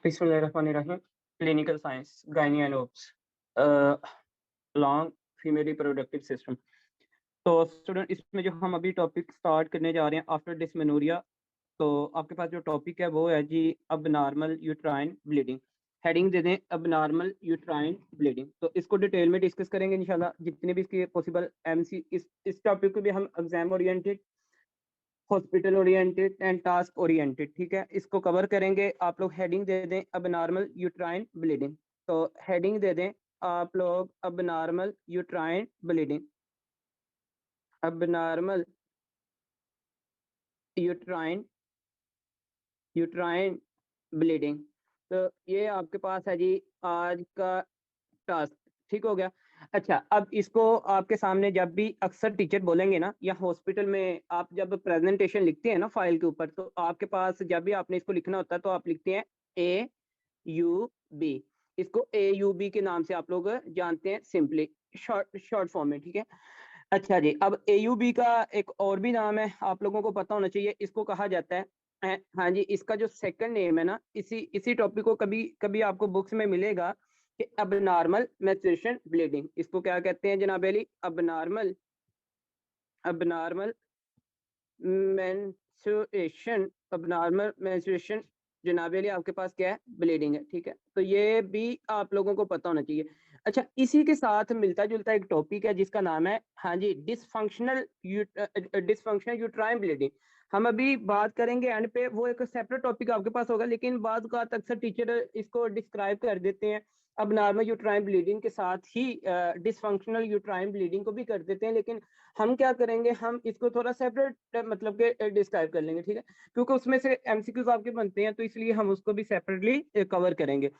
बिस्मिल्लाहिर्रहमानिर्रहीम। Clinical science gynae and obs long female reproductive system. तो student, इसमें जो हम अभी टॉपिक स्टार्ट करने जा रहे हैं आफ्टर डिस्मेनोरिया, तो आपके पास जो टॉपिक है वो है जी अब नॉर्मल यूट्राइन ब्लीडिंग। हेडिंग दे दें अब नॉर्मल यूट्राइन ब्लीडिंग। तो इसको डिटेल में डिस्कस करेंगे इंशाल्लाह, जितने भी इसके पॉसिबल एमसी इस टॉपिक को भी हम exam oriented, hospital oriented and task oriented, ठीक है, इसको कवर करेंगे। आप लोग हेडिंग दे दें अब नॉर्मल यूट्राइन ब्लीडिंग। तो हेडिंग दे दें आप लोग अब नॉर्मल यूट्राइन ब्लीडिंग, अब नॉर्मल यूट्राइन यूट्राइन ब्लीडिंग। तो ये आपके पास है जी आज का टास्क, ठीक हो गया। अच्छा, अब इसको आपके सामने जब भी अक्सर टीचर बोलेंगे ना, या हॉस्पिटल में आप जब प्रेजेंटेशन लिखते हैं ना फाइल के ऊपर, तो आपके पास जब भी आपने इसको लिखना होता है तो आप लिखते हैं AUB। इसको AUB के नाम से आप लोग जानते हैं, सिंपली शॉर्ट शॉर्ट फॉर्म में, ठीक है। अच्छा जी, अब AUB का एक और भी नाम है, आप लोगों को पता होना चाहिए। इसको कहा जाता है हाँ जी, इसका जो सेकंड नेम है ना, इसी टॉपिक को कभी कभी आपको बुक्स में मिलेगा कि अब नॉर्मल मेंस्ट्रुएशन ब्लीडिंग। इसको क्या कहते हैं जनाब अली? अब नॉर्मल मेंस्ट्रुएशन, अब नॉर्मल मेंस्ट्रुएशन जनाब अली आपके पास क्या है? ब्लीडिंग है, ठीक है। तो ये भी आप लोगों को पता होना चाहिए। अच्छा, इसी के साथ मिलता जुलता एक टॉपिक है जिसका नाम है हाँ जी डिसफंक्शनल यूट्राइन ब्लीडिंग। हम अभी बात करेंगे एंड पे, वो एक सेपरेट टॉपिक आपके पास होगा, लेकिन बाद का अक्सर टीचर इसको डिस्क्राइब कर देते हैं अब नॉर्मल यूट्राइन ब्लीडिंग के साथ ही डिसफंक्शनल यूट्राइन ब्लीडिंग को भी कर देते हैं। लेकिन हम क्या करेंगे, हम इसको थोड़ा सेपरेट मतलब के डिस्क्राइब कर लेंगे, ठीक है, क्योंकि उसमें से एमसीक्यूज आपके बनते हैं, तो इसलिए हम उसको भी सेपरेटली कवर करेंगे।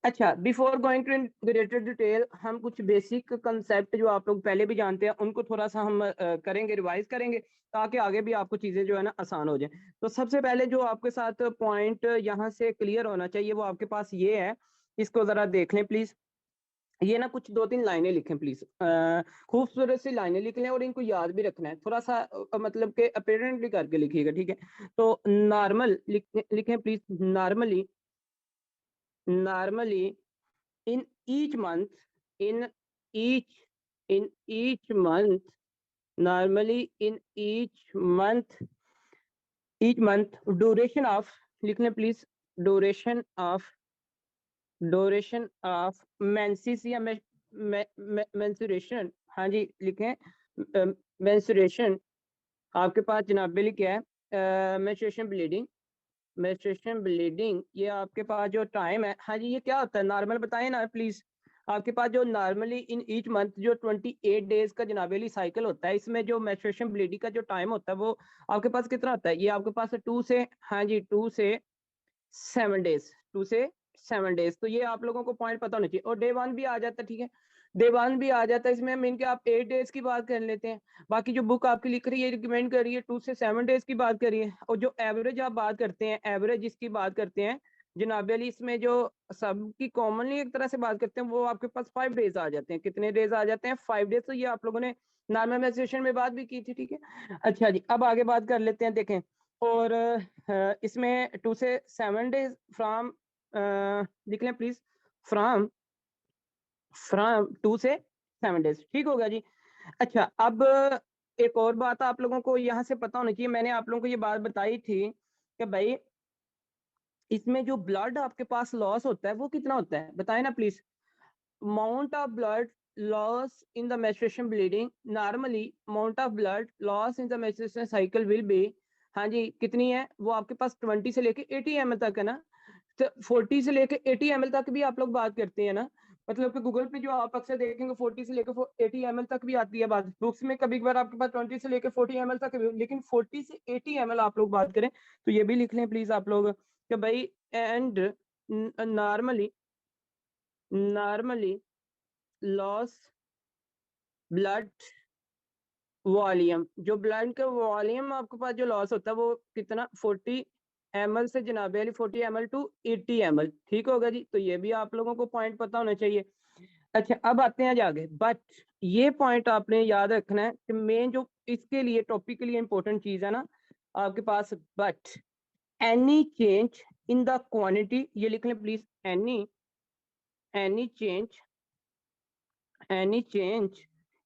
अच्छा, before going to greater detail, हम कुछ बेसिक कंसेप्ट जो आप लोग पहले भी जानते हैं उनको थोड़ा सा हम करेंगे, रिवाइज करेंगे, ताकि आगे भी आपको चीजें जो है ना आसान हो जाए। तो सबसे पहले जो आपके साथ पॉइंट यहाँ से क्लियर होना चाहिए वो आपके पास ये है, इसको जरा देख लें प्लीज। ये ना कुछ दो तीन लाइनें लिखें प्लीज, खूबसूरत सी लाइनें लिख लें और इनको याद भी रखना है, थोड़ा सा मतलब के अपेरेंटली करके लिखिएगा, ठीक है। तो नॉर्मल लिखें please. Normally, normally in each month, in each in each month, normally in each month duration of, लिखने please, duration of duration of menses या menstruation, हाँ जी लिखें menstruation। आपके पास जनाब बिली क्या है? menstruation bleeding, मेंस्ट्रुएशन ब्लीडिंग, ये आपके पास जो टाइम है, हाँ जी, ये क्या होता है नॉर्मल बताएं ना प्लीज। आपके पास जो नॉर्मली इन ईच मंथ जो 28 डेज का जनाबेली साइकिल होता है, इसमें जो मेंस्ट्रुएशन ब्लीडिंग का जो टाइम होता है वो आपके पास कितना होता है? ये आपके पास 2 से, हाँ जी, 2 से 7 डेज, 2 से 7 डेज। तो ये आप लोगों को पॉइंट पता होना चाहिए। और डे 1 भी आ जाता है, ठीक है, डे 1 भी आ जाता है। इसमें मीन के आप 8 डेज की बात कर लेते हैं। बाकी जो बुक आपकी लिख रही है, रिकमेंड कर रही है 2 से 7 डेज की बात करिए। और जो एवरेज आप बात करते हैं, एवरेज इसकी बात करते हैं जनाब अली, इसमें जो सबकी कॉमनली एक तरह से बात करते हैं वो आपके पास 5 डेज आ जाते हैं। कितने डेज आ जाते हैं? 5 डेज। तो ये आप लोगों ने नॉर्मल मेंस्ट्रुएशन में बात भी की थी, ठीक है। अच्छा जी, अब आगे बात कर लेते हैं, देखें। और इसमें 2 से 7 डेज फ्रॉम, लिख लें प्लीज, फ्रॉम फ्रॉम 2 से 7 डेज, ठीक होगा जी। अच्छा, अब एक और बात आप लोगों को यहाँ से पता होनी चाहिए, मैंने आप लोगों को ये बात बताई थी कि भाई इसमें जो ब्लड आपके पास लॉस होता है वो कितना होता है, बताएं ना please. amount of blood loss in the menstruation bleeding, normally amount of blood loss in the menstruation cycle will be, हाँ जी, कितनी है वो आपके पास? 20 से लेके 80 ml तक है ना। तो 40 से लेके 80 ml तक भी आप लोग बात करते हैं ना, मतलब कि गूगल पे जो आप अक्सर देखेंगे 40 से लेके 80 ml तक भी आती है बात, बुक्स में कभी कभार आपके पास 20 से लेके 40 ml तक भी, लेकिन 40 से 80 ml आप लोग बात करें। तो ये भी लिख लें प्लीज आप लोग कि भाई and normally loss blood volume, जो ब्लड का वॉल्यूम आपके पास जो लॉस होता है वो कितना? 40 ml से जनाब अली 40 ml टू 80 ml, ठीक होगा जी। तो ये भी आप लोगों को पॉइंट पता होना चाहिए। अच्छा, अब आते हैं आगे, बट ये पॉइंट आपने याद रखना है कि मेन जो इसके लिए टॉपिक के लिए इंपॉर्टेंट चीज है ना आपके पास, but any change in the quantity, ये लिख लें please, any change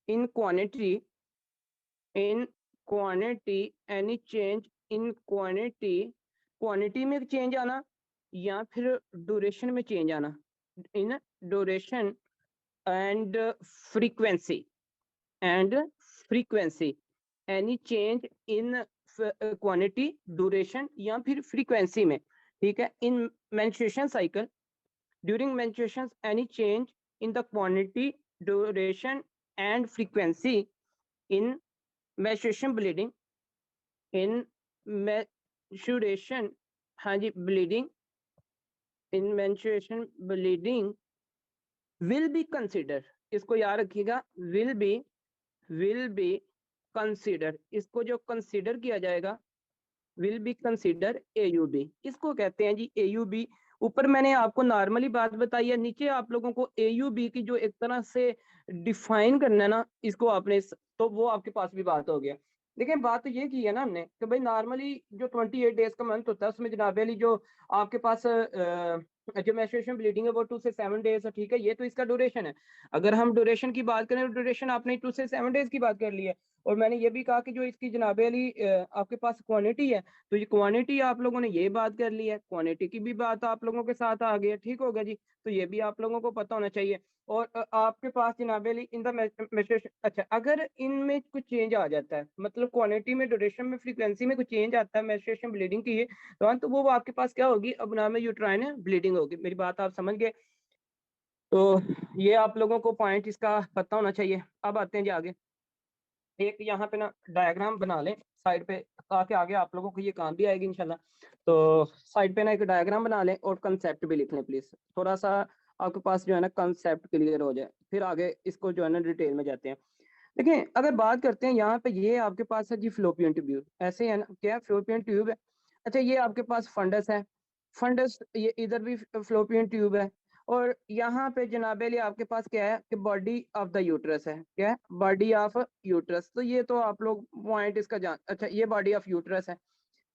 in quantity, any change in quantity में चेंज आना या फिर ड्यूरेशन में चेंज आना, in duration and frequency, any change in quantity, duration या फिर फ्रीक्वेंसी में, ठीक है। In menstruation cycle, during menstruation any change in the quantity, duration and frequency in menstruation bleeding, in menstruation, हाँ जी, bleeding, in menstruation bleeding will be considered, इसको याद रखिएगा, will be considered, इसको जो कंसीडर किया जाएगा will be consider AUB, इसको कहते हैं जी AUB। ऊपर मैंने आपको नॉर्मली बात बताई है, नीचे आप लोगों को AUB की जो एक तरह से डिफाइन करना है ना, इसको आपने, तो वो आपके पास भी बात हो गया। देखिए बात तो ये की है ना हमने कि भाई नॉर्मली जो 28 डेज का मंथ होता है उसमें जनाब अली जो आपके पास जो मेंस्ट्रुएशन ब्लीडिंग है वो 2 से 7 डेज है, ठीक है। ये तो इसका ड्यूरेशन है। अगर हम ड्यूरेशन की बात करें तो ड्यूरेशन आपने 2 से 7 डेज की बात कर ली है। और मैंने ये भी कहा कि जो इसकी जनाब अली आपके पास क्वांटिटी है, तो ये क्वांटिटी आप लोगों ने ये बात कर ली है, क्वांटिटी की भी बात आप लोगों के साथ आ गई है, ठीक होगा जी। तो ये भी आप लोगों को पता होना चाहिए। और आपके पास जनाब अली इन द मेंस्ट्रुएशन, अच्छा अगर इनमें कुछ चेंज आ जाता है, मतलब क्वांटिटी में, ड्यूरेशन में, फ्रीक्वेंसी में कुछ चेंज आता है मेंस्ट्रुएशन ब्लीडिंग की तो वो आपके पास क्या होगी, अबनॉर्मल यूट्राइन ब्लीडिंग होगी। मेरी बात आप समझ गए? तो ये आप लोगों को पॉइंट इसका पता होना चाहिए। अब आते हैं जी आगे, एक यहाँ पे ना डायग्राम बना लें साइड पे, ताकि आगे आप लोगों को ये काम भी आएगी इंशाल्लाह। तो साइड पे ना एक डायग्राम बना लें और कंसेप्ट भी लिख लें प्लीज, थोड़ा सा आपके पास जो है ना कंसेप्ट क्लियर हो जाए, फिर आगे इसको जो है ना डिटेल में जाते हैं। देखिए अगर बात करते हैं यहाँ पे, ये आपके पास है जी फ्लोपियन ट्यूब्यूल, ऐसे है ना, क्या फ्लोपियन ट्यूब है। अच्छा ये आपके पास फंडस है, फंडस ये इधर भी फ्लोपियन ट्यूब है। और यहाँ पे जनाब अली आपके पास क्या है कि बॉडी ऑफ द यूट्रस है, क्या है, बॉडी ऑफ यूट्रस। तो ये तो आप लोग पॉइंट इसका जान, अच्छा ये बॉडी ऑफ यूट्रस है।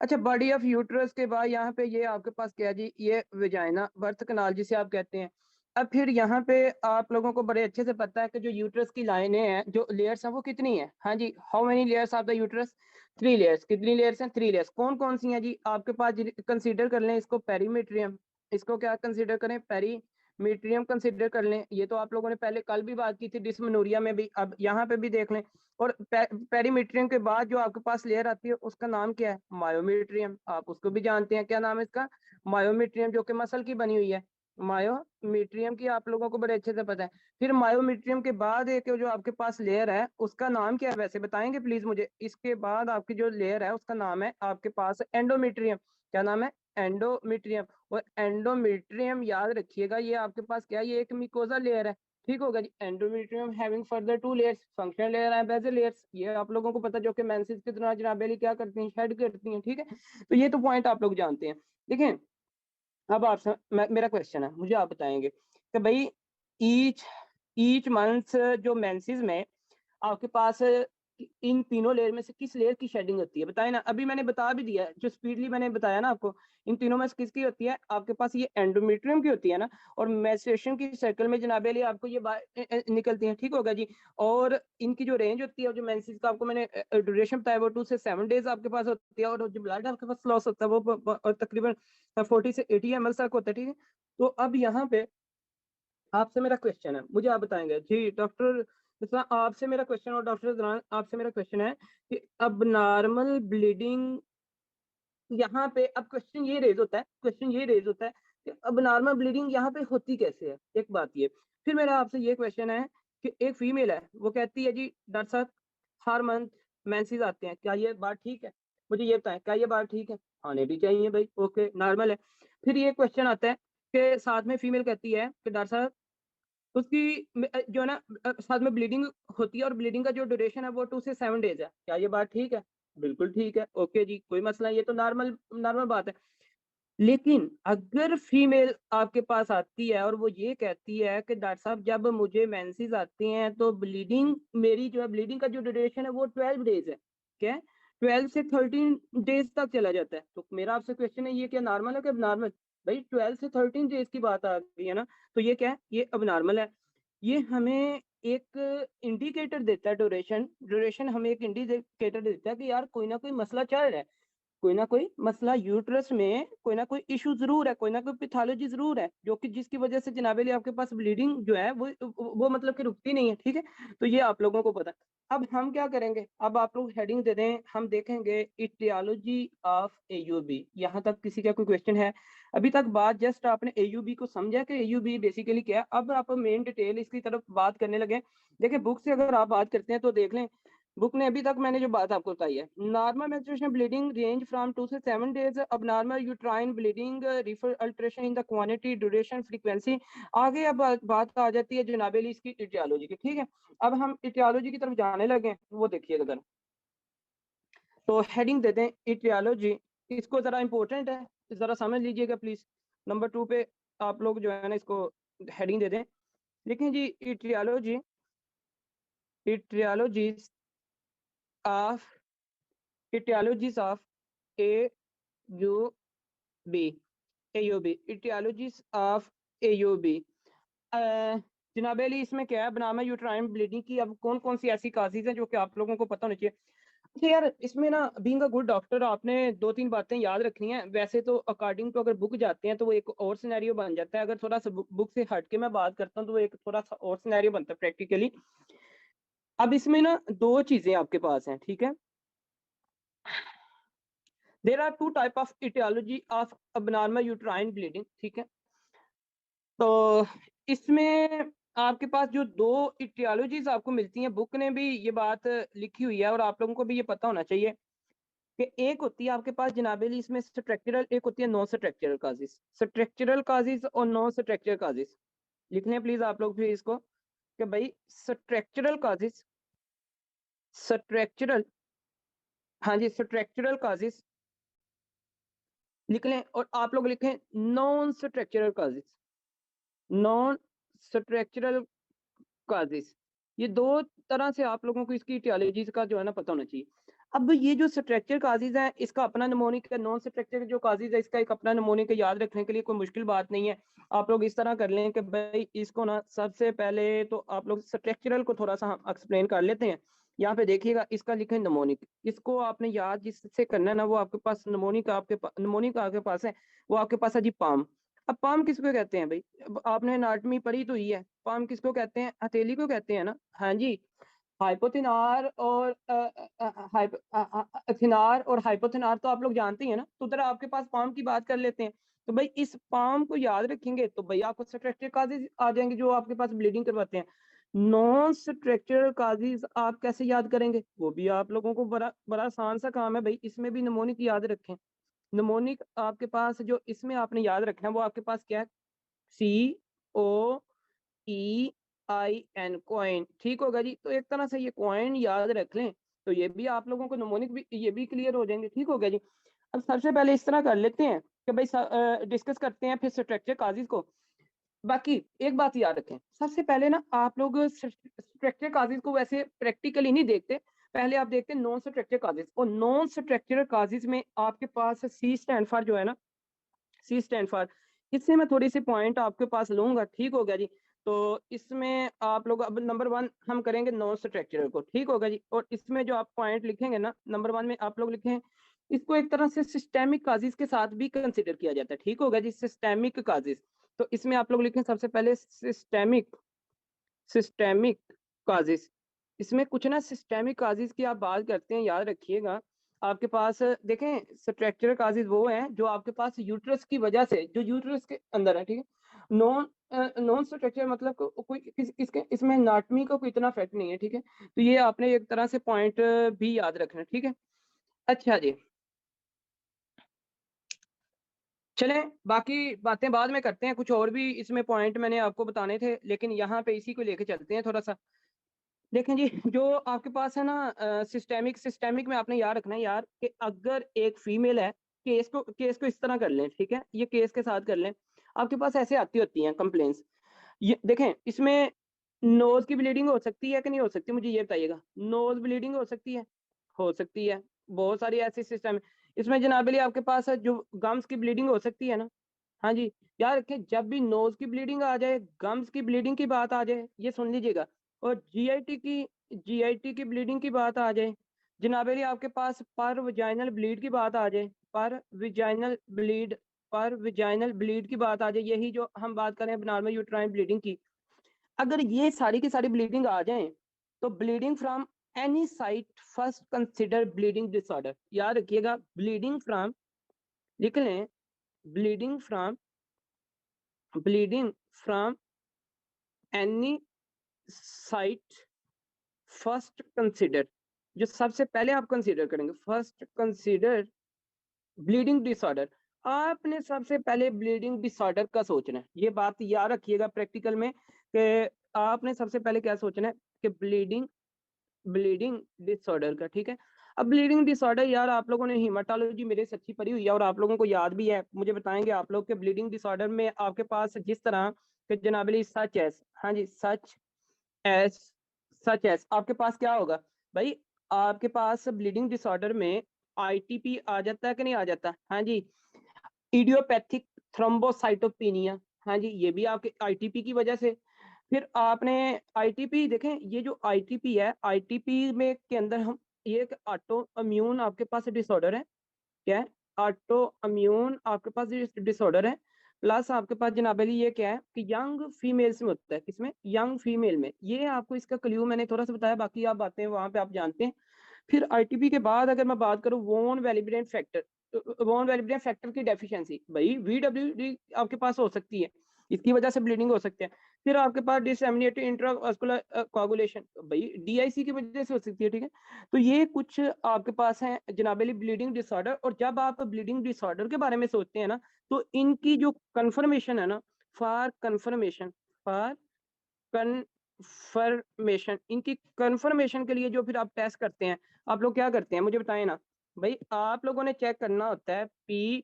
अच्छा बॉडी ऑफ यूट्रस के बाद यहाँ पे ये आपके पास क्या है जी, ये विजाइना, बर्थ कनाल जिसे आप कहते हैं। अब फिर यहाँ पे आप लोगों को बड़े अच्छे से पता है कि जो यूट्रस की लाइनें हैं, जो लेयर्स हैं वो कितनी है, हाँ जी, how many layers of the uterus, 3 layers. कितनी लेयर्स हैं? 3 लेयर्स। कौन कौन सी हैं जी आपके पास? कंसीडर कर लें इसको पेरीमेट्रियम, इसको क्या कंसीडर करें, पेरीमेट्रियम कंसीडर कर लें। ये तो आप लोगों ने पहले कल भी बात की थी डिस्मेनोरिया में भी, अब यहाँ पे भी देख लें। और पेरीमेट्रियम के बाद जो आपके पास लेयर आती है उसका नाम क्या है? मायोमेट्रियम। आप उसको भी जानते हैं, क्या नाम है इसका? मायोमेट्रियम, जो कि मसल की बनी हुई है। मायोमेट्रियम की आप लोगों को बड़े अच्छे से पता है। फिर मायोमेट्रियम के बाद एक जो आपके पास लेयर है उसका नाम क्या है वैसे बताएंगे प्लीज मुझे? इसके बाद आपकी जो लेयर है उसका नाम है आपके पास एंडोमेट्रियम। क्या नाम है? एंडोमेट्रियम। और एंडोमेट्रियम याद रखिएगा, ये आपके पास क्या है, ये एक मिकोजा लेयर है, ठीक होगा जी। Endometrium having further 2 layers, functional layer and basal layers, ये आप लोगों को पता, जो कि मेंसेस के दौरान जनाब अली क्या करती हैं, शेड करती हैं, ठीक है। तो ये तो पॉइंट आप लोग जानते हैं। देखें अब आपसे मेरा क्वेश्चन है, मुझे आप बताएंगे कि भाई ईच ईच मंथ जो मेंसेस में आपके पास इन तीनों लेयर में से किस लेयर की शेडिंग होती है, बताएं ना। अभी मैंने बता भी दिया है, जो स्पीडली मैंने बताया ना आपको, इन तीनों में से किसकी होती है आपके पास? ये एंडोमेट्रियम की होती है ना। और मेंस्ट्रुएशन की साइकिल में जनाब अली आपको ये निकलती है, ठीक होगा जी। और इनकी जो रेंज होती है, जो मेंसेस का आपको मैंने ड्यूरेशन बताया, वो 2 से 7 डेज आपके पास होती है। और जो ब्लड आपके पास लॉस होता है वो तकरीबन 40 से 80 ml तक होता है, ठीक है। तो अब यहाँ पे आपसे मेरा क्वेश्चन है, मुझे आप बताएंगे जी डॉक्टर, आपसे मेरा क्वेश्चन, और डॉक्टर आपसे मेरा क्वेश्चन है कि अब नॉर्मल ब्लीडिंग, यहाँ पे अब क्वेश्चन ये रेज होता है कि अब नॉर्मल ब्लीडिंग यहाँ पे होती कैसे है, एक बात ये। फिर मेरा आपसे ये क्वेश्चन है कि एक फीमेल है, वो कहती है जी डॉक्टर साहब हर मंथ मेंसेस आते हैं, क्या ये बात ठीक है? मुझे ये बताएं, क्या ये बात ठीक है? आने भी चाहिए भाई, ओके नॉर्मल है। फिर ये क्वेश्चन आता है कि साथ में फीमेल कहती है कि डॉक्टर साहब उसकी जो है ना साथ में ब्लीडिंग होती है, और ब्लीडिंग का जो ड्यूरेशन है वो 2 से 7 डेज है, क्या ये बात ठीक है? बिल्कुल ठीक है, ओके जी, कोई मसला नहीं, ये तो नॉर्मल नॉर्मल बात है। लेकिन अगर फीमेल आपके पास आती है और वो ये कहती है कि डॉक्टर साहब जब मुझे मेंसेस आती हैं तो ब्लीडिंग मेरी जो है, ब्लीडिंग का जो ड्यूरेशन है वो 12 डेज है, क्या है? 12 से 13 डेज तक चला जाता है। तो मेरा आपसे क्वेश्चन है, ये क्या नॉर्मल है कि अबनॉर्मल? भाई 12 से 13 डेज की बात आ गई है ना, तो ये क्या है, ये अबनॉर्मल है। ये हमें एक इंडिकेटर देता है, ड्यूरेशन हमें एक इंडिकेटर देता है कि यार कोई ना कोई मसला चल रहा है, कोई ना कोई मसला यूट्रस में, कोई ना कोई इशू जरूर है, कोई ना कोई पैथोलॉजी जरूर है, जो कि जिसकी वजह से जनाबेली आपके पास ब्लीडिंग जो है वो मतलब कि रुकती नहीं है। ठीक है, तो ये आप लोगों को पता है। अब हम क्या करेंगे, अब आप लोग हेडिंग दे दें, हम देखेंगे इटियोलॉजी ऑफ एयूबी। यहाँ तक किसी का कोई क्वेश्चन है? अभी तक बात जस्ट आपने एयूबी को समझा कि एयूबी बेसिकली क्या है। अब आप मेन डिटेल इसकी तरफ बात करने लगे। देखिए बुक से अगर आप बात करते हैं तो देख लें, बुक ने अभी तक मैंने जो बात आपको बताई है, normal menstruation bleeding range from 2 से 7 डेज, अब normal uterine bleeding refer alteration in the quantity duration frequency. आगे अब बात आ जाती है जनाबेली इसकी इटियोलॉजी की। ठीक है, अब हम इटियोलॉजी की तरफ जाने लगे, वो देखिएगा जरा। तो हेडिंग दे दें इटियोलॉजी, इसको जरा इंपॉर्टेंट है, जरा समझ लीजिएगा प्लीज। नंबर 2 पे आप लोग जो है ना इसको हेडिंग दे दें, लिखें जी aetiology, aetiologies of, etiologies of AUB, AUB, etiologies of AUB। जनाब अली इसमें क्या है, बनामा यूट्राइन ब्लीडिंग की अब कौन कौन सी ऐसी काजेज हैं जो कि आप लोगों को पता होनी चाहिए। अच्छा यार, इसमें ना बीइंग अ गुड डॉक्टर आपने 2-3 बातें याद रखनी है। वैसे तो अकॉर्डिंग टू अगर बुक जाते हैं तो वो एक और सिनेरियो बन जाता है, अगर थोड़ा सा बुक से हट के मैं बात करता हूँ तो वो एक थोड़ा सा और सिनेरियो बनता है प्रैक्टिकली। अब इसमें ना दो चीजें आपके पास हैं, ठीक है। There are two type of aetiology of abnormal uterine bleeding, ठीक है। तो इसमें आपके पास जो दो इटियोलॉजीज आपको मिलती हैं, बुक ने भी ये बात लिखी हुई है और आप लोगों को भी ये पता होना चाहिए कि एक होती है आपके पास जनाबेली इसमें स्ट्रक्चरल, एक होती है non structural causes. Structural causes और नॉन स्ट्रक्चरल काजिज लिख लें प्लीज आप लोग फिर इसको, कि भाई स्ट्रक्चरल काजिज, स्ट्रक्चरल, हाँ जी स्ट्रक्चरल काजिज लिख लें, और आप लोग लिखें non structural causes, non structural causes. ये दो तरह से आप लोगों को इसकी इटियोलॉजीज का जो है ना पता होना चाहिए। अब ये जो स्ट्रक्चर काजिज है इसका अपना नमोनिक है, नॉन स्ट्रक्चर जो काजिज है इसका एक अपना नमोनिक है। याद रखने के लिए कोई मुश्किल बात नहीं है। आप लोग इस तरह कर लें कि भाई इसको ना सबसे पहले तो आप लोग स्ट्रक्चरल को थोड़ा सा हम एक्सप्लेन कर लेते हैं। यहाँ पे देखिएगा इसका लिखे नमोनिक, इसको आपने याद जिससे करना है ना, वो आपके पास नमोनिक, आपके नमोनिक आपके पास है, वो आपके पास है जी पाम। अब पाम किसको कहते हैं भाई, अब आपने एनाटॉमी पढ़ी तो ही है। पाम किसको कहते हैं, हथेली को कहते हैं ना, हाँ जी। हाइपोथिनार और थिनार और हाइपोथिनार तो आप लोग जानते हैं ना, तो उधर आपके पास पाम की बात कर लेते हैं। तो भाई इस पाम को याद रखेंगे तो भाई आपको स्ट्रक्चरल काजेज आ जाएंगे जो आपके पास ब्लीडिंग करवाते हैं। नॉन स्ट्रक्चरल काजेज आप कैसे याद करेंगे, वो भी आप लोगों को बड़ा बड़ा आसान सा काम है भाई, इसमें भी नमोनिक याद रखें। नमोनिक आपके पास जो इसमें आपने याद रखना है वो आपके पास क्या है, COEIN, कॉइन, ठीक होगा जी। तो एक तरह से ये कॉइन याद रख लें तो ये भी आप लोगों को नमोनिक भी ये भी क्लियर हो जाएंगे, ठीक होगा जी। अब सबसे पहले इस तरह कर लेते हैं कि भाई डिस्कस करते हैं फिर स्ट्रक्चर काजिज को। बाकी एक बात याद रखें, सबसे पहले ना आप लोग स्ट्रक्चर काजिज को वैसे प्रैक्टिकली नहीं देखते, पहले आप देखते हैं नॉन स्ट्रक्चर काजिज। और नॉन स्ट्रक्चरल काजिज में आपके पास सी स्टैंड फॉर जो है ना, सी स्टैंड फॉर, इससे मैं थोड़ी सी पॉइंट आपके पास लूंगा, ठीक हो गया जी। तो इसमें आप लोग अब नंबर 1 हम करेंगे नॉन स्ट्रक्चरल को, ठीक होगा जी। और इसमें जो आप पॉइंट लिखेंगे ना नंबर 1 में आप लोग लिखें, इसको एक तरह से सिस्टेमिक काजिज के साथ भी कंसिडर किया जाता है, ठीक होगा जी, सिस्टेमिक काजिज। तो इसमें आप लोग लिखें सबसे पहले सिस्टेमिक, सिस्टेमिक काजिज। इसमें कुछ ना सिस्टेमिक काजिज की आप बात करते हैं, याद रखिएगा। आपके पास देखें स्ट्रक्चरल काजिज वो हैं जो आपके पास यूट्रस की वजह से, जो यूट्रस के अंदर है, ठीक है। नॉन नॉन स्ट्रक्चर मतलब कोई इसके इसमें एनाटॉमी का कोई इतना इफेक्ट नहीं है, ठीक है। तो ये आपने एक तरह से पॉइंट भी याद रखना है, ठीक है। अच्छा जी, चलें बाकी बातें बाद में करते हैं, कुछ और भी इसमें पॉइंट मैंने आपको बताने थे लेकिन यहाँ पे इसी को लेके चलते हैं थोड़ा सा। देखें जी, जो आपके पास है ना सिस्टेमिक, सिस्टेमिक में आपने याद रखना है यार कि अगर एक फीमेल है, केस को इस तरह कर लें, ठीक है, ये केस के साथ कर लें। आपके पास ऐसे आती होती हैं कंप्लेंट्स, ये देखें इसमें नोज की ब्लीडिंग हो सकती है कि नहीं हो सकती, मुझे ये बताइएगा। नोज ब्लीडिंग हो सकती है, हो सकती है। बहुत सारी ऐसी सिस्टम है। इसमें जनाब अली आपके पास जो गम्स की ब्लीडिंग हो सकती है ना, हाँ जी, याद रखें जब भी नोज की ब्लीडिंग आ जाए, गम्स की ब्लीडिंग की बात आ जाए, ये सुन लीजिएगा, और जीआईटी की ब्लीडिंग की बात आ जाए, जनाब अली आपके पास पर विजाइनल ब्लीड की बात आ जाए, पर विजाइनल ब्लीड की बात आ जाए, यही जो हम बात करें नॉर्मल यूट्राइन ब्लीडिंग की, अगर ये सारी की सारी ब्लीडिंग आ जाए तो bleeding from any site first consider bleeding disorder. याद रखिएगा, ब्लीडिंग फ्रॉम, लिख लें, bleeding from any site first consider, जो सबसे पहले आप कंसिडर करेंगे, फर्स्ट कंसिडर ब्लीडिंग डिसऑर्डर। आपने सबसे पहले ब्लीडिंग डिसऑर्डर का सोचना है, ये बात याद रखिएगा प्रैक्टिकल में, कि आपने सबसे पहले क्या सोचना है कि ब्लीडिंग डिसऑर्डर का, ठीक है। अब ब्लीडिंग डिसऑर्डर, यार आप लोगों ने हीमाटोलॉजी मेरे से अच्छी पढ़ी हुई है और आप लोगों को याद भी है, मुझे बताएंगे आप लोग के ब्लीडिंग डिसऑर्डर में आपके पास जिस तरह के जनाबली सच एस, हाँ जी, एस सच एस आपके पास क्या होगा भाई, आपके पास ब्लीडिंग डिसऑर्डर में आईटीपी आ जाता है कि नहीं आ जाता, हाँ जी, इडियोपैथिक थ्रोम्बोसाइटोपेनिया, हाँ जी, ये भी आपके आईटीपी की वजह से। फिर आपने आईटीपी देखें, ये जो आईटीपी है, आईटीपी में के अंदर हम ये एक ऑटो इम्यून आपके पास डिसऑर्डर है, क्या है, ऑटो इम्यून आपके पास डिसऑर्डर है, प्लस आपके पास जनाबली ये क्या है कि यंग फीमेल्स में होता है, किसमें, यंग फीमेल में, ये आपको इसका क्ल्यू मैंने थोड़ा सा बताया, बाकी आप बातें वहां पे आप जानते हैं। फिर आईटीपी के बाद अगर मैं बात करूं वोन वैलिब्रेन फैक्टर की डेफिशिएंसी, भाई वीडब्ल्यूडी आपके पास हो सकती है, इसकी वजह से ब्लीडिंग हो सकती है। फिर आपके पास डिसएमिनेटेड इंट्रावास्कुलर कोआगुलेशन, भाई डीआईसी की वजह से हो सकती है, ठीक है। तो ये कुछ आपके पास है जनाबली ब्लीडिंग डिसऑर्डर, और जब आप ब्लीडिंग डिसऑर्डर के बारे में सोचते हैं ना, तो इनकी जो कन्फर्मेशन है ना, फॉर कन्फर्मेशन, इनकी कन्फर्मेशन के लिए जो फिर आप टेस्ट करते हैं, आप लोग क्या करते हैं मुझे बताएं ना भाई, आप लोगों ने चेक करना होता है पी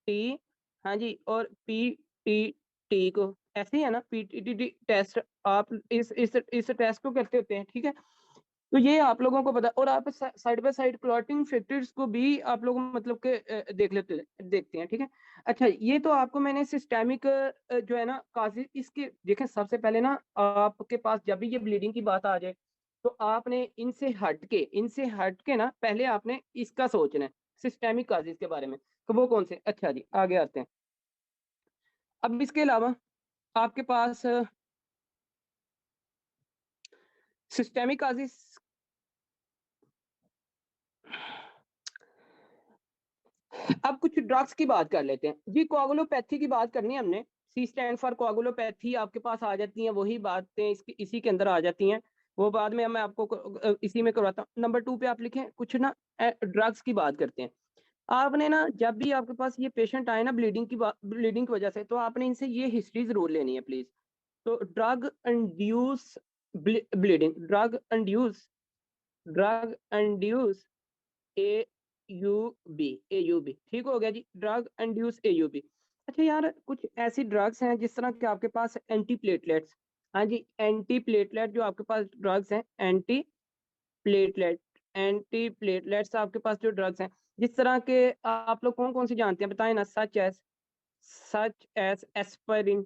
टी, हाँ जी, और पी टी टी को, ऐसे ही है ना, पीटीटी टेस्ट, आप इस टेस्ट को करते होते हैं, ठीक है। तो ये आप लोगों को पता, और आप side by side clotting factors को भी आप लोग मतलब के देखते हैं, ठीक है। अच्छा, ये तो आपको मैंने सिस्टेमिक जो है ना काजी, इसके देखें, सबसे पहले ना आपके पास जब भी ये ब्लीडिंग की बात आ जाए, तो आपने इनसे हट के ना पहले आपने इसका सोचना है, सिस्टेमिक काजीज के बारे में, तो वो कौन से, अच्छा जी आगे आते हैं। अब इसके अलावा आपके पास सिस्टेमिक काजीज, अब कुछ ड्रग्स की बात कर लेते हैं जी, कोआगुलोपैथी की बात करनी है हमने, सी स्टैंड फॉर कोआगुलोपैथी आपके पास आ जाती हैं, वही बातें इसी के अंदर आ जाती हैं, वो बाद में मैं आपको इसी में करवाता हूँ। नंबर 2 पे आप लिखें कुछ ना, ड्रग्स की बात करते हैं। आपने ना जब भी आपके पास ये पेशेंट आए ना ब्लीडिंग की वजह से, तो आपने इनसे ये हिस्ट्री जरूर लेनी है प्लीज। तो drug induce bleeding, drug induce A U B, ठीक हो गया जी, ड्रग इंड्यूस AUB। अच्छा यार, कुछ ऐसी ड्रग्स हैं जिस तरह के आपके पास एंटी प्लेटलेट्स, हाँ जी, एंटी प्लेटलेट जो आपके पास ड्रग्स हैं, प्लेटलेट एंटी प्लेटलेट्स आपके पास जो ड्रग्स हैं, जिस तरह के आप लोग कौन कौन सी जानते हैं बताएं ना, सच एस एस्पाइरिन,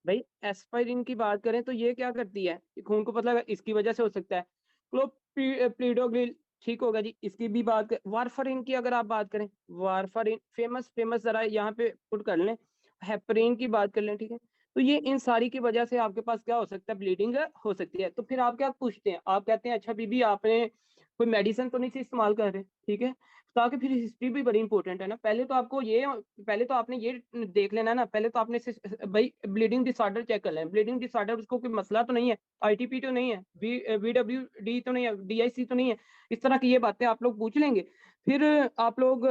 भाई एस्पाइरिन की बात करें तो ये क्या करती है, खून को पतला, इसकी वजह से हो सकता है। क्लोप्रिडोग्रिल, ठीक होगा जी, इसकी भी बात कर। वारफरिन की अगर आप बात करें, वारफरिन फेमस जरा यहाँ पे पुट कर लें, हेपरिन की बात कर लें, ठीक है। तो ये इन सारी की वजह से आपके पास क्या हो सकता है, ब्लीडिंग हो सकती है। तो फिर आप क्या पूछते हैं, आप कहते हैं अच्छा बीबी आपने कोई मेडिसिन तो नहीं से इस्तेमाल कर रहे, ठीक है, ताकि फिर हिस्ट्री भी बड़ी इंपॉर्टेंट है ना, पहले तो आपने ये देख लेना ना, पहले तो आपने भाई ब्लीडिंग डिसऑर्डर चेक कर लेना, ब्लीडिंग डिसऑर्डर उसको कोई मसला तो नहीं है, आईटीपी तो नहीं है, VWD तो नहीं है, DIC तो नहीं है, इस तरह की ये बातें आप लोग पूछ लेंगे। फिर आप लोग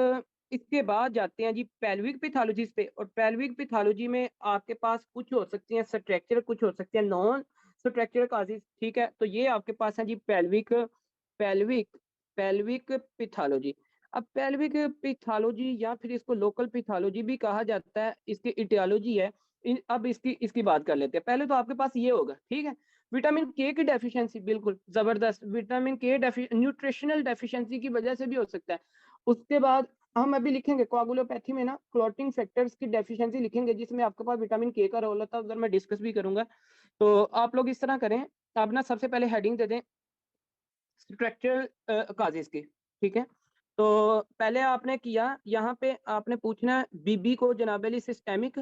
इसके बाद जाते हैं जी पेल्विक पैथोलॉजीज पे, और पेल्विक पैथोलॉजी में आपके पास कुछ हो सकती हैं स्ट्रक्चर, कुछ हो सकते हैं नॉन स्ट्रक्चरल काजेज, ठीक है। तो ये आपके पास है जी पेल्विक पेल्विक पैथोलॉजी। अब पेल्विक पैथोलॉजी या फिर इसको लोकल पैथोलॉजी भी कहा जाता है, इसकी इटियोलॉजी है। अब इसकी बात कर लेते हैं। पहले तो आपके पास ये होगा, ठीक है, विटामिन के की डेफिशिएंसी, बिल्कुल जबरदस्त, विटामिन के न्यूट्रिशनल डेफिशिएंसी की वजह से भी हो सकता है। उसके बाद हम अभी लिखेंगे कोआगुलोपैथी में ना क्लॉटिंग फैक्टर्स की डेफिशिएंसी लिखेंगे, जिसमें आपके पास विटामिन के का रोल होता है, उधर मैं डिस्कस भी करूंगा। तो आप लोग इस तरह करें, आप ना सबसे पहले हेडिंग दे दें स्ट्रक्चरल काजेस की, ठीक है। तो पहले आपने किया, यहाँ पे आपने पूछना बीबी को जनाबेली सिस्टेमिक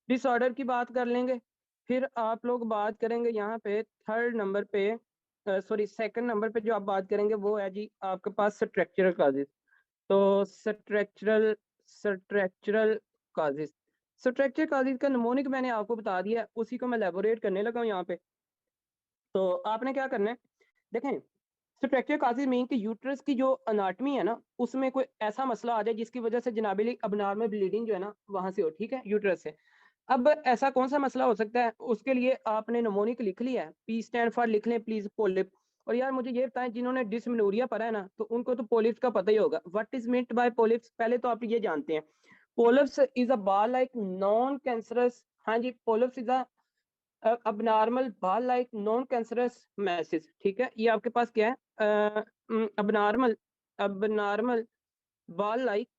डिसऑर्डर की बात कर लेंगे। फिर आप लोग बात करेंगे यहाँ पे थर्ड नंबर पे, सॉरी सेकंड नंबर पे जो आप बात करेंगे वो है जी आपके पास स्ट्रक्चरल काजेस। तो स्ट्रक्चरल काजेस, स्ट्रक्चरल काजेस का नमूनिक मैंने आपको बता दिया, उसी को मैं एलेबोरेट करने लगा हूँ यहाँ पे। तो आपने क्या करना है, देखें स्ट्रक्चरल काजेस मीन कि यूट्रस की जो अनाटमी है ना, उसमें कोई ऐसा मसला आ जाए जिसकी वजह से जनाबिली अबनॉर्मल ब्लीडिंग जो है ना वहां से हो, ठीक है, यूट्रस से। अब ऐसा कौन सा मसला हो सकता है, उसके लिए आपने नमोनिक लिख लिया है, पी स्टैंड फॉर लिख लें प्लीज, पोलिप। और यार मुझे ये बताएं, जिन्होंने डिस्मेनोरिया पढ़ा है ना, तो उनको तो पोलिप्स का पता ही होगा। What is meant by polyps, पहले तो आप ये जानते हैं, polyps is a ball like non cancerous, हाँ जी, polyps is a abnormal ball like non cancerous mass, ठीक है। ये आपके पास क्या है, abnormal abnormal ball like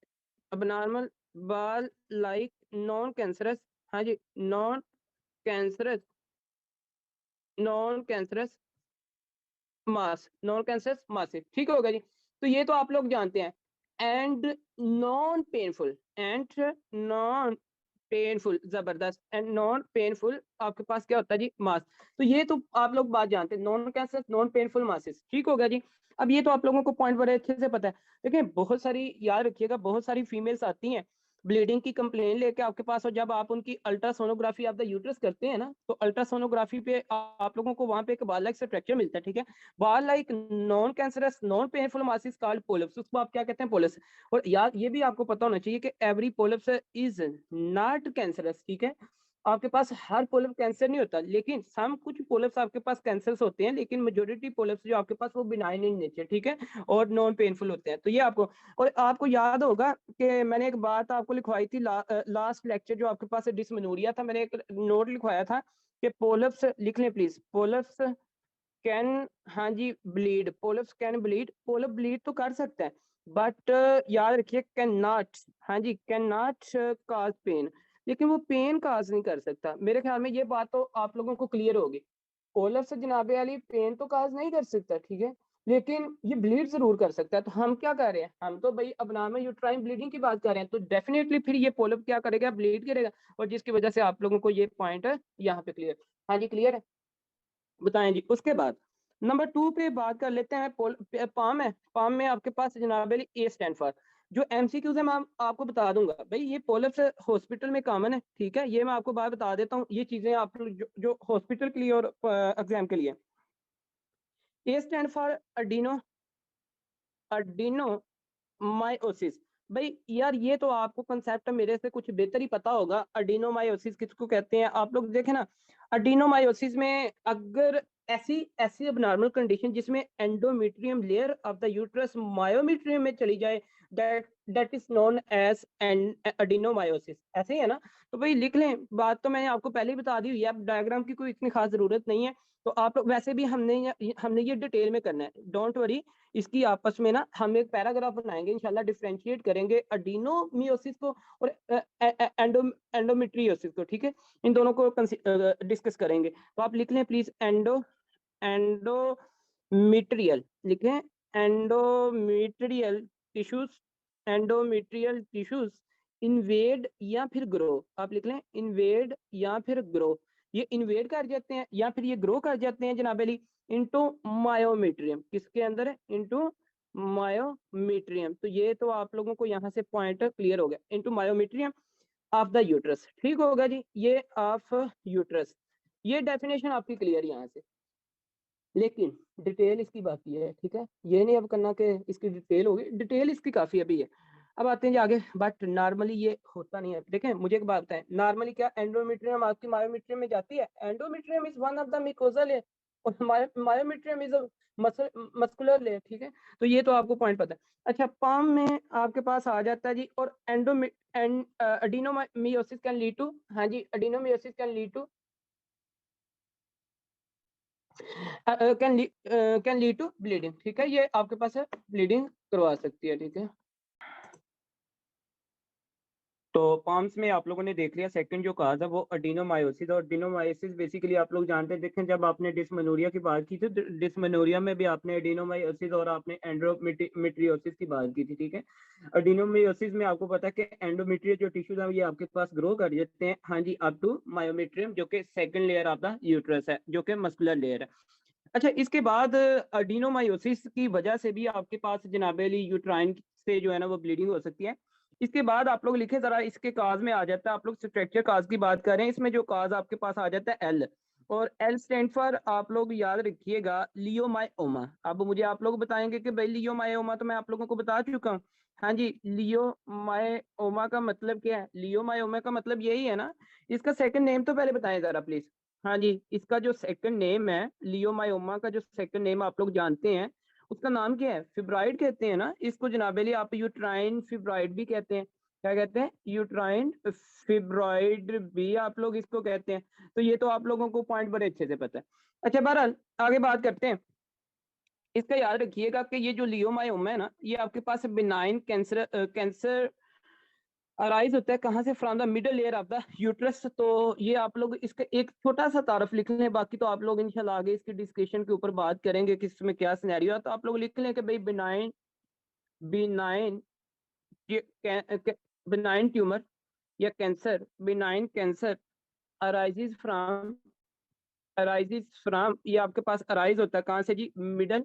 abnormal ball like non cancerous, हाँ जी, non cancerous non cancerous mass, non cancerous massive, ठीक होगा जी। तो ये तो आप लोग जानते हैं। And non painful, and non painful, जबरदस्त, एंड नॉन पेनफुल आपके पास क्या होता है जी, मास। तो ये तो आप लोग बात जानते हैं, non cancer non painful masses, ठीक होगा जी। अब ये तो आप लोगों को पॉइंट बड़े अच्छे से पता है। देखिए बहुत सारी, याद रखिएगा, बहुत सारी फीमेल्स आती हैं ब्लीडिंग की कंप्लेन लेके आपके पास, और जब आप उनकी अल्ट्रासोनोग्राफी ऑफ द यूट्रस करते हैं ना, तो अल्ट्रासोनोग्राफी पे आप लोगों को वहां पे एक बाल लाइक स्ट्रक्चर मिलता है, ठीक है, बाल like non cancerous non painful masses called polyps, उसको आप क्या कहते हैं, पोलिप्स। और यार ये भी आपको पता होना चाहिए कि every polyps is not cancerous, ठीक है। आपके पास हर पोलिप कैंसर नहीं होता, लेकिन सम कुछ पोलिप्स आपके पास कैंसर्स होते हैं, लेकिन मेजोरिटी पोलिप्स जो आपके पास वो बिनाइन इन नेचर, ठीक है, और नॉन पेनफुल होते हैं। तो ये आपको, और आपको याद होगा कि मैंने एक बात आपको लिखवाई थी लास्ट लेक्चर, जो आपके पास डिस्मेनोरिया था, मैंने एक नोट लिखवाया था कि पोलिप्स लिख लें प्लीज, पोलिप्स कैन, हाँ जी, bleed, polyps can bleed, polyp bleed तो कर सकता है, बट याद रखिए कैन नॉट, हाँ जी, कैन नॉट काज पेन, लेकिन वो पेन काज नहीं कर सकता। मेरे ख्याल में ये बात तो आप लोगों को क्लियर होगी। पोलिप से जनाबे वाली पेन तो काज नहीं कर सकता, ठीक है, लेकिन ये ब्लीड जरूर कर सकता है। तो हम क्या कर रहे हैं, हम तो भाई अबनॉर्मल यूट्राइन ब्लीडिंग की बात कर रहे हैं, तो डेफिनेटली फिर ये पोलिप क्या करेगा, ब्लीड करेगा, और जिसकी वजह से आप लोगों को ये पॉइंट यहाँ पे क्लियर, हाँ जी क्लियर है, बताएं जी। उसके बाद नंबर 2 पे बात कर लेते हैं, पाम है, पाम में आपके पास जनाब ए स्टैंड फॉर, जो एमसीक्यूज है मैं आपको बता दूंगा भाई, ये पोलिप्स हॉस्पिटल में कॉमन है, ठीक है, ये मैं आपको बात बता देता हूँ, ये चीजें आप लोग जो हॉस्पिटल के लिए और एग्जाम के लिए। A stand for adeno, adenomyosis. भाई यार ये तो आपको कंसेप्ट मेरे से कुछ बेहतर ही पता होगा, अडीनोमायोसिस किसको कहते हैं। आप लोग देखें ना, अडीनोमायोसिस में अगर ऐसी ऐसी अबनॉर्मल कंडीशन जिसमें endometrium layer of the uterus myometrium में चली जाए, दैट इज नोन एज अडीनोमायोसिस, ऐसे ही है ना। तो भाई लिख लें, बात तो मैंने आपको पहले ही बता दी हुई है, अब डायग्राम की कोई इतनी खास जरूरत नहीं है। तो आप लोग वैसे भी हमने ये डिटेल में करना है, डोंट वरी। इसकी आपस में ना हम एक पैराग्राफ बनाएंगे इंशाल्लाह, डिफरेंशिएट करेंगे अडीनोमियोसिस को और एंडोमेट्रियोसिस को, ठीक है, इन दोनों को डिस्कस करेंगे। तो आप लिख लें प्लीज, एंडोमेट्रियल लिखें, endometrial tissues, endometrial tissues invade या फिर ग्रो, आप लिख लें इन्वेड या फिर ग्रो, ये इन्वेड कर जाते हैं या फिर ये ग्रो कर जाते हैं जनाब अली इनटू मायोमेट्रियम, किसके अंदर है, इनटू मायोमेट्रियम। तो ये तो आप लोगों को यहाँ से पॉइंट क्लियर हो गया, into myometrium of the uterus, ठीक होगा जी, ये ऑफ यूट्रस। ये डेफिनेशन आपकी क्लियर यहाँ से, लेकिन डिटेल इसकी बाकी है, ठीक है, ये नहीं अब करना कि इसकी डिटेल होगी, डिटेल इसकी काफी अभी है। अब आते हैं जी आगे, बट नॉर्मली ये होता नहीं है। देखें मुझे एक बात बताएं, नॉर्मली क्या एंडोमेट्रियम आपकी मायोमेट्रियम में जाती है, endometrium is one of the mucosal है, और मायोमेट्रियम इज मस्कुलर लेयर, ठीक है। तो ये तो आपको पॉइंट पता है। अच्छा, पाम में आपके पास आ जाता है जी, और एडिनोमायोसिस कैन लीड टू, हाँ जी, adenomyosis can lead to can lead to bleeding, ठीक है, ये आपके पास है, ब्लीडिंग करवा सकती है, ठीक है। तो पाम्स में आप लोगों ने देख लिया, सेकंड जो कहा था वो एडिनोमायोसिस, और एडिनोमायोसिस बेसिकली आप लोग जानते हैं, देखें जब आपने डिस्मेनोरिया की बात की थी तो डिस्मेनोरिया में भी आपने एडिनोमायोसिस और आपने एंडोमेट्रियोसिस की बात की थी, ठीक है। एडिनोमायोसिस में आपको पता है कि एंडोमेट्रियल जो टिश्यूज है ये आपके पास ग्रो कर जाते हैं, हाँ जी, अप टू मायोमेट्रियम जो कि second layer of the uterus है, जो कि मस्कुलर लेयर है। अच्छा, इसके बाद एडिनोमायोसिस की वजह से भी आपके पास जनाबेली यूट्राइन से जो है ना वो ब्लीडिंग हो सकती है। इसके बाद आप लोग लिखे जरा, इसके काज में आ जाता है, आप लोग स्ट्रक्चर काज की बात कर रहे हैं, इसमें जो काज आपके पास आ जाता है एल, और एल स्टैंड फॉर आप लोग याद रखिएगा लियोमायोमा। अब मुझे आप लोग बताएंगे कि भाई लियोमायोमा तो मैं आप लोगों को बता चुका हूँ। हाँ जी, लियोमायोमा का मतलब क्या है? लियोमायोमा का मतलब यही है ना। इसका सेकंड नेम तो पहले बताएं जरा प्लीज। हाँ जी, इसका जो सेकंड नेम है लियोमायोमा का, जो सेकंड नेम आप लोग जानते हैं उसका नाम क्या है? फिब्राइड कहते हैं ना इसको जनाबेली, आप यूट्राइन फिब्राइड भी कहते हैं। क्या कहते हैं? यूट्राइन फिब्राइड भी आप लोग इसको कहते हैं। तो ये तो आप लोगों को पॉइंट बड़े अच्छे से पता है। अच्छा, बहरहाल आगे बात करते हैं। इसका याद रखिएगा कि ये जो लियोमायोमा है ना, ये आपके पास बिनाइन कैंसर कैंसर अराइज होता है कहाँ से? From the middle layer of the uterus. तो ये आप लोग इसका एक छोटा सा तारफ लिख लें, बाकी तो आप लोग इंशाल्लाह आगे इसकी डिस्कशन के ऊपर बात करेंगे कि इसमें क्या सिनेरियो है। तो आप लोग लिख लें कि भाई बिनाइन बिनाइन बिनाइन ट्यूमर या cancer, benign cancer arises from ये आपके पास अराइज होता है कहाँ से जी? Middle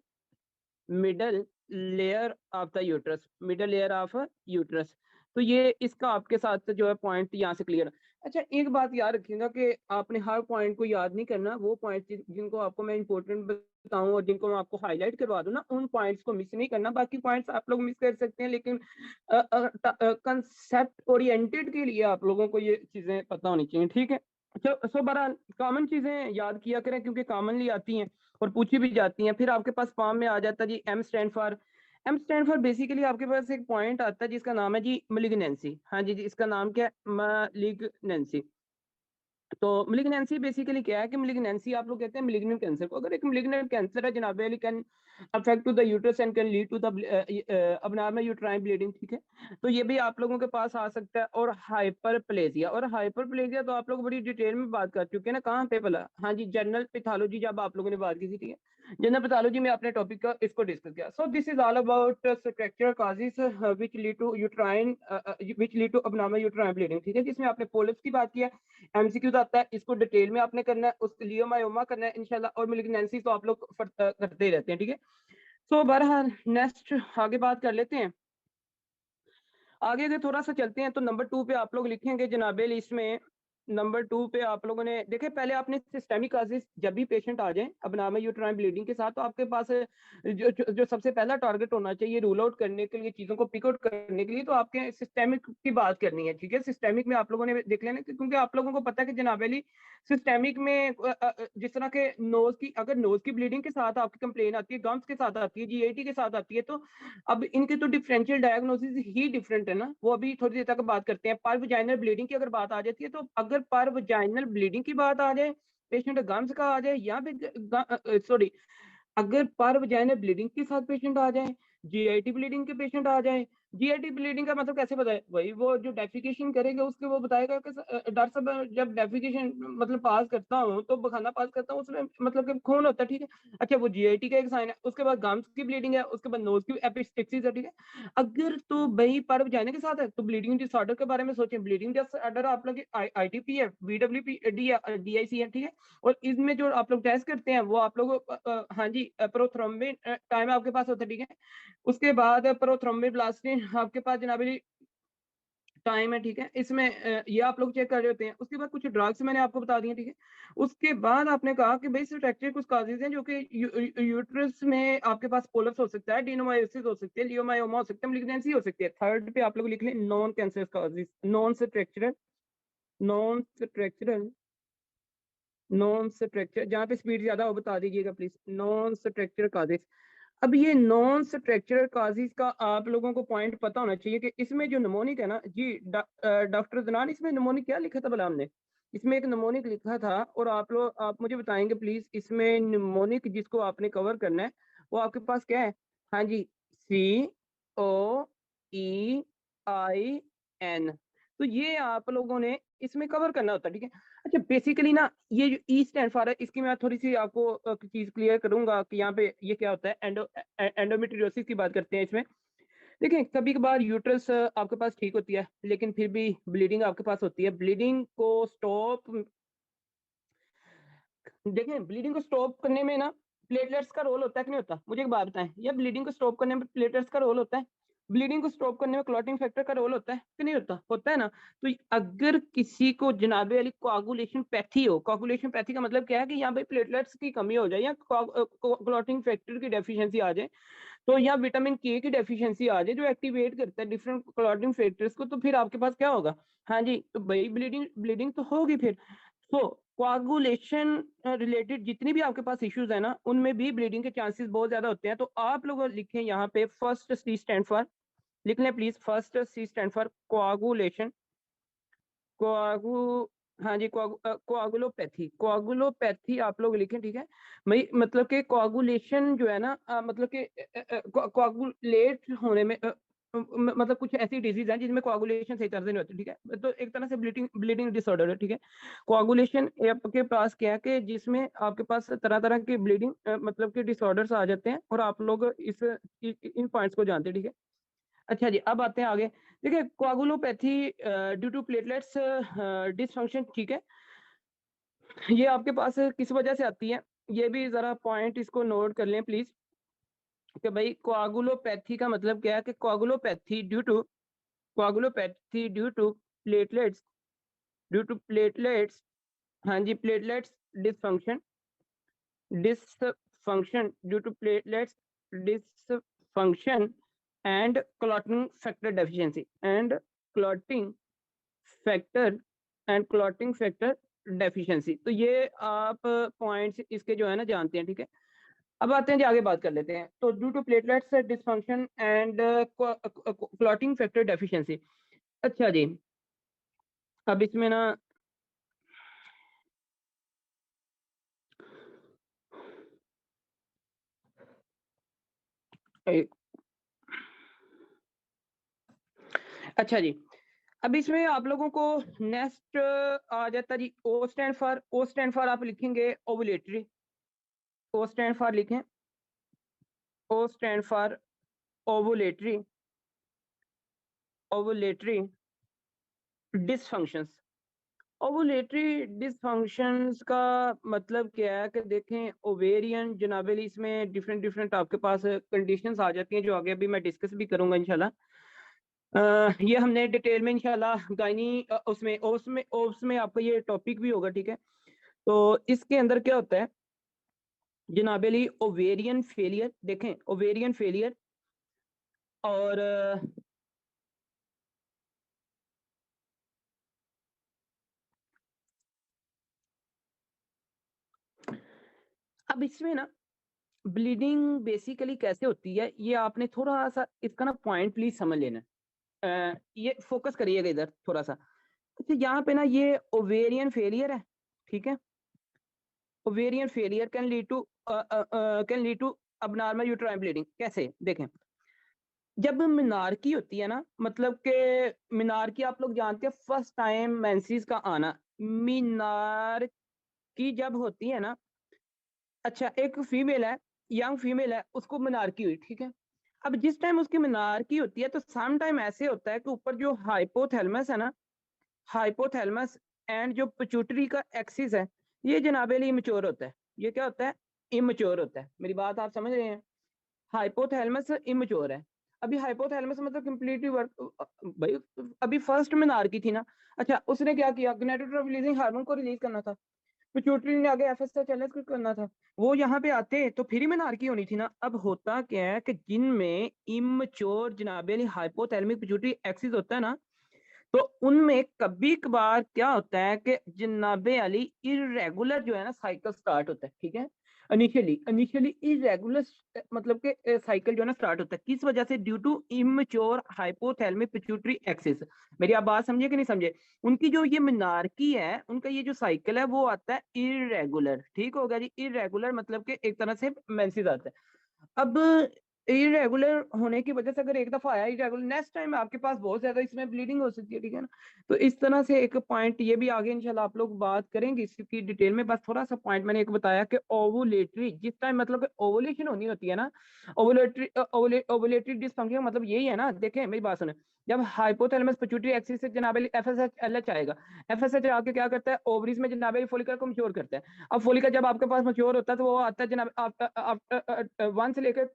middle layer of the uterus, middle layer of uterus. तो ये इसका आपके साथ जो है पॉइंट यहाँ से क्लियर। अच्छा, एक बात याद रखिएगा कि आपने हर पॉइंट को याद नहीं करना, वो पॉइंट जिनको आपको मैं इंपॉर्टेंट बताऊं और जिनको मैं आपको हाईलाइट करवा दूं ना, उन पॉइंट्स को मिस नहीं करना। बाकी पॉइंट्स आप लोग मिस कर सकते हैं, लेकिन कंसेप्ट ओरिएंटेड के लिए आप लोगों को ये चीजें पता होनी चाहिए, ठीक है। सो बहरहाल कॉमन चीजें याद किया करें क्योंकि कॉमनली आती हैं और पूछी भी जाती हैं। फिर आपके पास फॉर्म में आ जाता है G M stand for basically आपके पास एक पॉइंट आता है जिसका नाम है जी मलिग्नेंसी। हाँ जी, इसका नाम क्या है? मलिग्नेंसी। तो मलिग्नेंसी बेसिकली क्या है कि मलिग्नेंसी आप लोग कहते हैं मलिग्नेंट कैंसर को। अगर एक मलिग्नेंट कैंसर है जनाब, can affect to the uterus and can lead to the abnormal uterine bleeding, ठीक है। तो ये भी आप लोगों के पास आ सकता है। और हाइपरप्लेजिया, और हाइपरप्लेजिया तो आप लोग बड़ी डिटेल में बात कर चुके हैं ना, कहाँ पे भला? हाँ जी, जनरल पैथोलॉजी जब आप लोगों ने बात की थी, ठीक है, जनरल पैथोलॉजी में आपने टॉपिक का इसको डिस्कस किया। So this is all about structural causes which lead to abnormal uterine bleeding, ठीक है, जिसमें आपने पोलिप्स की बात किया। एमसीक्यू आता है, इसको डिटेल में आपने करना है, उस लियोमायोमा करना है इंशाल्लाह, और मेलिग्नेंसी तो आप लोग करते ही रहते हैं, ठीक है। सो बहरहाल नेक्स्ट आगे बात कर लेते हैं। आगे अगर थोड़ा सा चलते हैं तो नंबर 2 पे आप लोग लिखेंगे जनाबेल, इसमें नंबर 2 पे आप लोगों ने देखे, पहले आपने सिस्टेमिक काजेस, जब भी पेशेंट आ जाए अबनॉर्मल यूट्राइन ब्लीडिंग के साथ, तो आपके पास जो सबसे पहला टारगेट होना चाहिए रूल आउट करने के लिए, चीजों को पिक आउट करने के लिए, तो आपके सिस्टेमिक की बात करनी है, ठीक है। सिस्टेमिक में आप लोगों ने देख लेना क्योंकि आप लोगों को पता है कि जनाबेली सिस्टेमिक में जिस तरह के नोज की, अगर नोज की ब्लीडिंग के साथ आपकी कंप्लेन आती है, गम्स के साथ आती है, जीआईटी के साथ आती है, तो अब इनके तो डिफरेंशियल डायग्नोसिस ही डिफरेंट है ना, वो अभी थोड़ी देर तक बात करते हैं। पर वजाइनल ब्लीडिंग की अगर बात आ जाती है, तो अगर पर वजाइनल ब्लीडिंग की बात आ जाए, पेशेंट गम्स का आ जाए, या फिर सॉरी, अगर पर वजाइनल ब्लीडिंग के साथ पेशेंट आ जाए, जीआईटी ब्लीडिंग के पेशेंट आ जाए, जीआईटी ब्लीडिंग का मतलब कैसे बताए? वही वो जो डेफिकेशन करेगा उसके वो बताएगा कि डॉक्टर साहब जब डेफिकेशन मतलब पास करता हूँ तो बखाना पास करता हूँ, उसमें मतलब कि खून होता है, ठीक है। अच्छा, वो जीआईटी का एक साइन है, उसके बाद गम्स की ब्लीडिंग है, उसके बाद नोज की एपिस्टेक्सिस है, ठीक है। अगर तो भाई पर वजाइना के साथ है तो ब्लीडिंग डिसऑर्डर के बारे में सोचें। ब्लीडिंग डिसऑर्डर आप लोग आईटीपी है, बीडब्ल्यूपी डीआईसी है, ठीक है। और इसमें जो आप लोग टेस्ट करते हैं वो आप लोग हाँ जी प्रोथ्रोम्बिन टाइम आपके पास होता है, ठीक है। उसके बाद प्रोथ्रोम्बिन आपके पास जनाब टाइम है, ठीक है। इसमें ये आप लोग चेक कर रहे होते हैं। उसके बाद कुछ ड्रग्स मैंने आपको बता दिए, ठीक है। उसके बाद आपने कहा कि भाई स्ट्रक्चर कुछ काजेज हैं जो कि यूट्रस में आपके पास पोलप्स हो सकता है, डिनोमायोसिस हो सकती है, लियोमायोमा हो सकता है, मेलिग्नेंसी हो सकती है। थर्ड पे आप लोग लिख लें non cancer causes, non structural non structure, जहाँ पे स्पीड ज्यादा हो बता दीजिएगा प्लीज। Non structural causes. अब ये नॉन स्ट्रक्चरल काजेज का आप लोगों को पॉइंट पता होना चाहिए कि इसमें जो निमोनिक है ना जी, डॉक्टर जनान, इसमें निमोनिक क्या लिखा था भला हमने? इसमें एक निमोनिक लिखा था, और आप मुझे बताएंगे प्लीज, इसमें निमोनिक जिसको आपने कवर करना है वो आपके पास क्या है? हाँ जी, COEIN। तो ये आप लोगों ने इसमें कवर करना होता है, ठीक है। अच्छा, बेसिकली ना ये जो ई स्टैंड फॉर है, इसकी मैं थोड़ी सी आपको चीज क्लियर करूंगा कि यहाँ पे ये क्या होता है। एंडोमेट्रियोसिस की बात करते हैं इसमें। देखिए, कभी कभार यूट्रस आपके पास ठीक होती है, लेकिन फिर भी ब्लीडिंग आपके पास होती है। ब्लीडिंग को स्टॉप देखें, ब्लीडिंग को स्टॉप करने में ना प्लेटलेट्स का रोल होता है कि नहीं होता? मुझे एक बात बताएं, या ब्लीडिंग को स्टॉप करने में प्लेटलेट्स का रोल होता है? ब्लीडिंग को स्टॉप करने में क्लॉटिंग फैक्टर का रोल होता है कि नहीं होता? होता है ना। तो अगर किसी को जनाबे वाली कोआगुलेशन पैथी हो, कोआगुलेशन पैथी का मतलब क्या है कि यहाँ पे प्लेटलेट्स की कमी हो जाए या क्लॉटिंग फैक्टर की डेफिशिएंसी आ जाए, तो यहाँ विटामिन के की डेफिशिएंसी आ जाए जो एक्टिवेट करता है डिफरेंट क्लॉटिंग फैक्टर्स को, तो फिर आपके पास क्या होगा? हाँ जी, तो भाई ब्लीडिंग ब्लीडिंग तो होगी फिर। तो कोआगुलेशन रिलेटेड जितनी भी आपके पास इश्यूज है ना, उनमें भी ब्लीडिंग के चांसेस बहुत ज्यादा होते हैं। तो आप लोग लिखें यहाँ पे फर्स्ट सी स्टैंड फॉर, लिख लें please, first C stand for coagulation. कोआगु हाँ जी, कोआगुलोपैथी, कोआगुलोपैथी आप लोग लिखें, ठीक है। भाई मतलब कि कोआगुलेशन जो है ना, मतलब कि कोआगुलेट होने में मतलब कुछ ऐसी डिजीज है जिसमें कोआगुलेशन सही तरह से नहीं होती, ठीक है। तो एक तरह से ब्लीडिंग ब्लीडिंग डिसऑर्डर है, ठीक है। कोआगुलेशन आपके पास क्या है कि जिसमें आपके पास तरह तरह के ब्लीडिंग मतलब के डिसऑर्डर्स आ जाते हैं, और आप लोग इन पॉइंट्स को जानते हैं, ठीक है। अच्छा जी, अब आते हैं आगे। देखिए, कोआगुलोपैथी ड्यू टू प्लेटलेट्स डिसफंक्शन, ठीक है। ये आपके पास किस वजह से आती है, ये भी जरा पॉइंट इसको नोट कर लें प्लीज, कि भाई कोआगुलोपैथी का मतलब क्या है कि coagulopathy due to platelets, due to platelets, हाँ जी, platelets dysfunction, dysfunction due to platelets dysfunction and clotting factor deficiency, and clotting factor clotting factor deficiency. तो ये आप पॉइंट्स इसके जो है ना जानते हैं, ठीक है। अब आते हैं जी, आगे बात कर लेते हैं। तो due to platelets dysfunction and clotting factor deficiency. अच्छा जी, अब इसमें ना एक, अच्छा जी, अब इसमें आप लोगों को नेक्स्ट आ जाता जी ओ स्टैंड फॉर आप लिखेंगे ओवुलेटरी, ओ स्टैंड फॉर लिखें, O stand for ovulatory, ovulatory dysfunctions. Ovulatory dysfunctions का मतलब क्या है कि देखें, ओवेरियन जनाबेली इसमें डिफरेंट डिफरेंट आपके पास कंडीशंस आ जाती हैं, जो आगे अभी मैं डिस्कस भी करूंगा इंशाल्लाह। ये हमने डिटेल में इंशाल्लाह गायनी उसमें उसमें आपका ये टॉपिक भी होगा, ठीक है। तो इसके अंदर क्या होता है जनाबेली, ओवेरियन फेलियर, देखें ओवेरियन फेलियर, और अब इसमें ना ब्लीडिंग बेसिकली कैसे होती है, ये आपने थोड़ा सा इसका ना पॉइंट प्लीज समझ लेना है। ये फोकस करिएगा इधर थोड़ा सा। अच्छा, यहाँ पे ना ये ओवेरियन फेलियर है, ठीक है। Ovarian failure can lead to abnormal uterine bleeding. कैसे, देखें, जब मिनारकी होती है ना, मतलब कि मिनारकी आप लोग जानते हैं, फर्स्ट टाइम मेंसेस का आना, मिनारकी जब होती है ना, अच्छा एक फीमेल है, यंग फीमेल है, उसको मिनारकी हुई, ठीक है। अब जिस टाइम उसकी मिनारकी होती है, तो सम टाइम ऐसे होता है कि ऊपर जो हाइपोथैलेमस है ना, हाइपोथैलेमस एंड जो पिट्यूटरी का एक्सिस है, ये जनाबेली इमेच्योर होता है। ये क्या होता है? इमेच्योर होता है। मेरी बात आप समझ रहे हैं? हाइपोथैलेमस इमेच्योर है। अभी हाइपोथैलेमस मतलब कंप्लीटली वर्क, भाई अभी फर्स्ट मिनारकी थी ना। अच्छा, उसने क्या किया, गोनाडोट्रोपिन रिलीजिंग हार्मोन को रिलीज करना था, पिट्यूटरी ने आगे एफएसएचएलएस को करना था, वो यहाँ पे आते तो फिर ही मिनारकी होनी थी ना। अब होता क्या है कि जिनमें इमच्योर जनाबे हाइपोथैलेमिक पिट्यूटरी एक्सिस होता है ना, तो उनमें कभी कभार क्या होता है कि जनाबे अली इरेगुलर जो है ना साइकिल स्टार्ट होता है, ठीक है। इनिशियली इनिशियली इरेगुलर मतलब के साइकिल जो है ना स्टार्ट होता है, किस वजह से? Due to immature hypothalamic pituitary axis. मेरी आप बात समझे कि नहीं समझे? उनकी जो ये मिनारकी है, उनका ये जो साइकिल है वो आता है इरेगुलर, ठीक हो गया जी। इरेगुलर मतलब कि एक तरह से मेंसेस आता है। अब इरेगुलर होने की वजह से अगर एक दफा आया इरेगुलर, नेक्स्ट टाइम आपके पास बहुत ज्यादा इसमें ब्लीडिंग हो सकती है, ठीक है ना। तो इस तरह से एक पॉइंट, ये भी आगे इंशाल्लाह आप लोग बात करेंगे इसकी डिटेल में। बस थोड़ा सा पॉइंट मैंने एक बताया कि ओवुलेटरी जिस टाइम मतलब ओवुलेशन होनी होती है ना, ओवुलेटरी ओवुलेटरी डिसफंक्शन मतलब यही है ना। देखें मेरी बात सुने, जब हाइपोथैलेमस पिट्यूटरी एक्सिस से जनाब एफएसएच एलएच आएगा, एफएसएच आके क्या करता है, ओवरीज में जनाब फोलिकल को मैच्योर करता है। अब फोलिकल जब आपके पास मैच्योर होता है तो वो आता है जनाब आफ्टर 1 से लेकर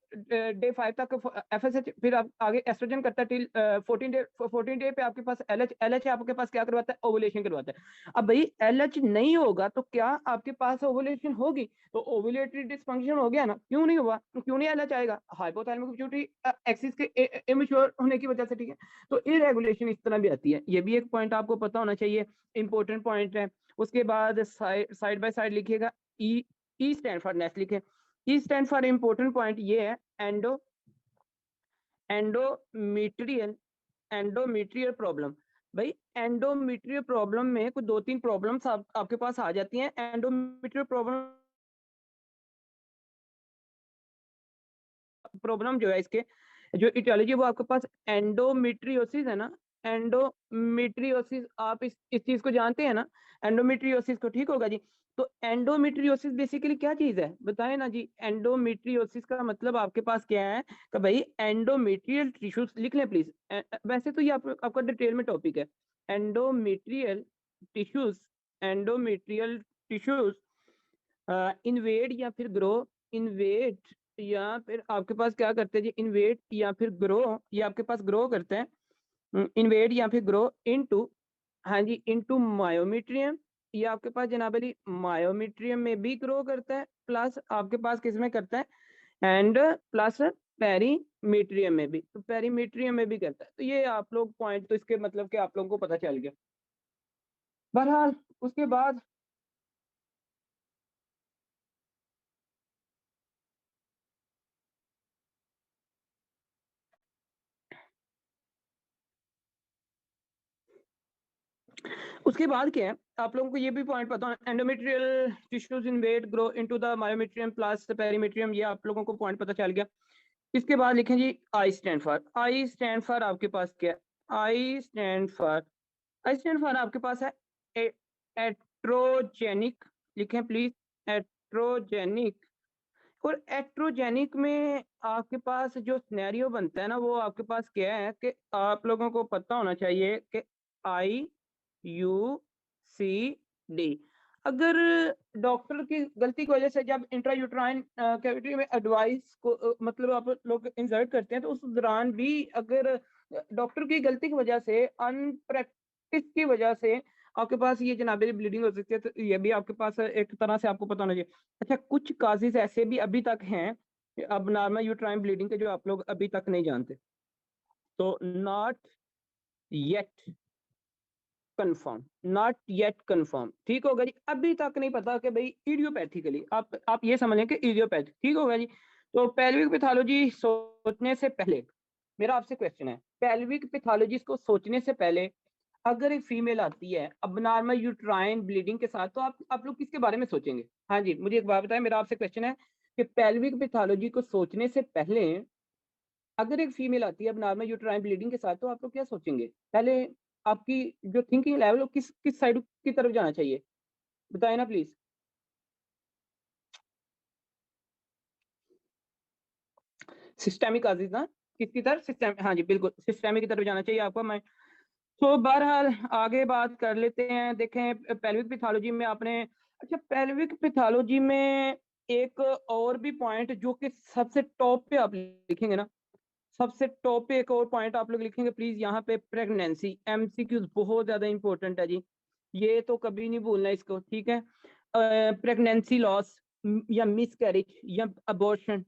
डे 5 तक एफएसएच, फिर आप आगे एस्ट्रोजन करता है टिल 14 डे पे आपके पास एलएच, एलएच आपके पास क्या करवाता है, ओवुलेशन करवाता है। अब भाई एलएच नहीं होगा तो क्या आपके पास ओवुलेशन होगी? तो ओवुलेटरी डिसफंक्शन हो गया ना, क्यों नहीं हुआ, तो क्यों नहीं एलएच आएगा? हाइपोथैलेमिक पिट्यूटरी एक्सिस के इमेच्योर होने की वजह से, ठीक है। तो इरेगुलेशन इस तरह भी आती है, ये भी एक पॉइंट आपको पता होना चाहिए, इंपॉर्टेंट पॉइंट है। उसके बाद साइड बाय साइड लिखिएगा, ई ई स्टैंड फॉर नेक्स्ट लिखे, E stand for important point ये है एंडो एंडोमीट्रियल एंडोमीट्रियल प्रॉब्लम। भाई एंडोमीट्रियल प्रॉब्लम में कुछ 2-3 प्रॉब्लम्स आपके पास आ जाती हैं। एंडोमीट्रियल प्रॉब्लम जो है इसके जो इटियोलॉजी वो आपके पास एंडोमेट्रियोसिस है ना, एंडोमेट्रियोसिस, आप इस चीज को जानते हैं ना, एंडोमेट्रियोसिस को, ठीक होगा जी। तो एंडोमेट्रियोसिस बेसिकली क्या चीज है बताएं ना जी। एंडोमेट्रियोसिस का मतलब आपके पास क्या है कि भाई एंडोमेट्रियल टिश्यूज, लिख लें प्लीज। वैसे तो ये आपका डिटेल में टॉपिक है, endometrial tissues, endometrial tissues invade या फिर ग्रो, इन्वेड या फिर आपके पास क्या करते हैं जी, इन्वेड या फिर ग्रो, ये आपके पास ग्रो करते हैं, इन्वेड या फिर ग्रो इनटू, हाँ जी, इनटू मायोमीट्रियम। ये आपके पास जनाब अली मायोमीट्रियम में भी ग्रो करता है, प्लस आपके पास किस में करता है, एंड प्लस पेरीमीट्रियम में भी, तो पेरीमीट्रियम में भी करता है। तो ये आप लोग पॉइंट तो इसके मतलब कि आप लोगों को पता चल गया। बहरहाल उसके बाद उसके बाद क्या है, आप लोगों को ये भी पॉइंट पता है, endometrial tissues invade grow into the myometrium plus perimetrium, ये आप लोगों को पॉइंट पता चल गया। इसके बाद लिखें जी I stand for, I stand for आपके पास क्या है, I stand for, I stand for आपके पास है एट्रोजेनिक, लिखें प्लीज, एट्रोजेनिक। और एट्रोजेनिक में आपके पास जो सिनेरियो बनता है ना, वो आपके पास क्या है कि आप लोगों को पता होना चाहिए कि आई यू सी डी, अगर डॉक्टर की गलती की वजह से जब इंट्रायूट्राइन कैविटी में एडवाइस को मतलब आप लोग इंसर्ट करते हैं, तो उस दौरान भी अगर डॉक्टर की गलती की वजह से, अनप्रैक्टिस की वजह से आपके पास ये जनाबेली ब्लीडिंग हो सकती है, तो ये भी आपके पास एक तरह से आपको पता होना चाहिए। अच्छा, कुछ काजेज ऐसे भी अभी तक हैं अब नॉर्मल यूट्राइन ब्लीडिंग के, जो आप लोग अभी तक नहीं जानते। तो not yet confirm, not yet confirm, ठीक होगा जी। अभी तक नहीं पता कि भाई इडियोपैथिकली, आप ये समझ लें कि इडियोपैथिक, ठीक होगा जी। तो पेल्विक पैथोलॉजी सोचने से पहले मेरा आपसे क्वेश्चन है, पेल्विक पैथोलॉजी को सोचने से पहले अगर एक फीमेल आती है अब नॉर्मल यूट्राइन ब्लीडिंग के साथ, तो आप लोग किसके बारे में सोचेंगे? हाँ जी, मुझे एक बात बताएं, मेरा आपसे क्वेश्चन है कि पेल्विक पैथोलॉजी को सोचने से पहले अगर एक फीमेल आती है अब नॉर्मल यूट्राइन ब्लीडिंग के साथ, तो आप लोग क्या सोचेंगे? पहले आपकी जो थिंकिंग लेवल है किस किस साइड की तरफ जाना चाहिए, बताएं ना प्लीज। सिस्टेमिक काजेज ना, किसकी तरफ, सिस्टम, हाँ जी बिल्कुल सिस्टेमिक की तरफ जाना चाहिए आपको। मैं तो बहरहाल आगे बात कर लेते हैं। देखें पेल्विक पैथोलॉजी में आपने, अच्छा पेल्विक पैथोलॉजी में एक और भी पॉइंट जो कि सबसे टॉप पे आप लिखेंगे ना, सबसे टॉप पे एक और पॉइंट आप लोग लिखेंगे प्लीज, यहाँ पे प्रेगनेंसी, एमसीक्यूज बहुत ज्यादा इंपॉर्टेंट है जी, ये तो कभी नहीं भूलना इसको, ठीक है। प्रेगनेंसी लॉस या मिस कैरेज या अबॉर्शन,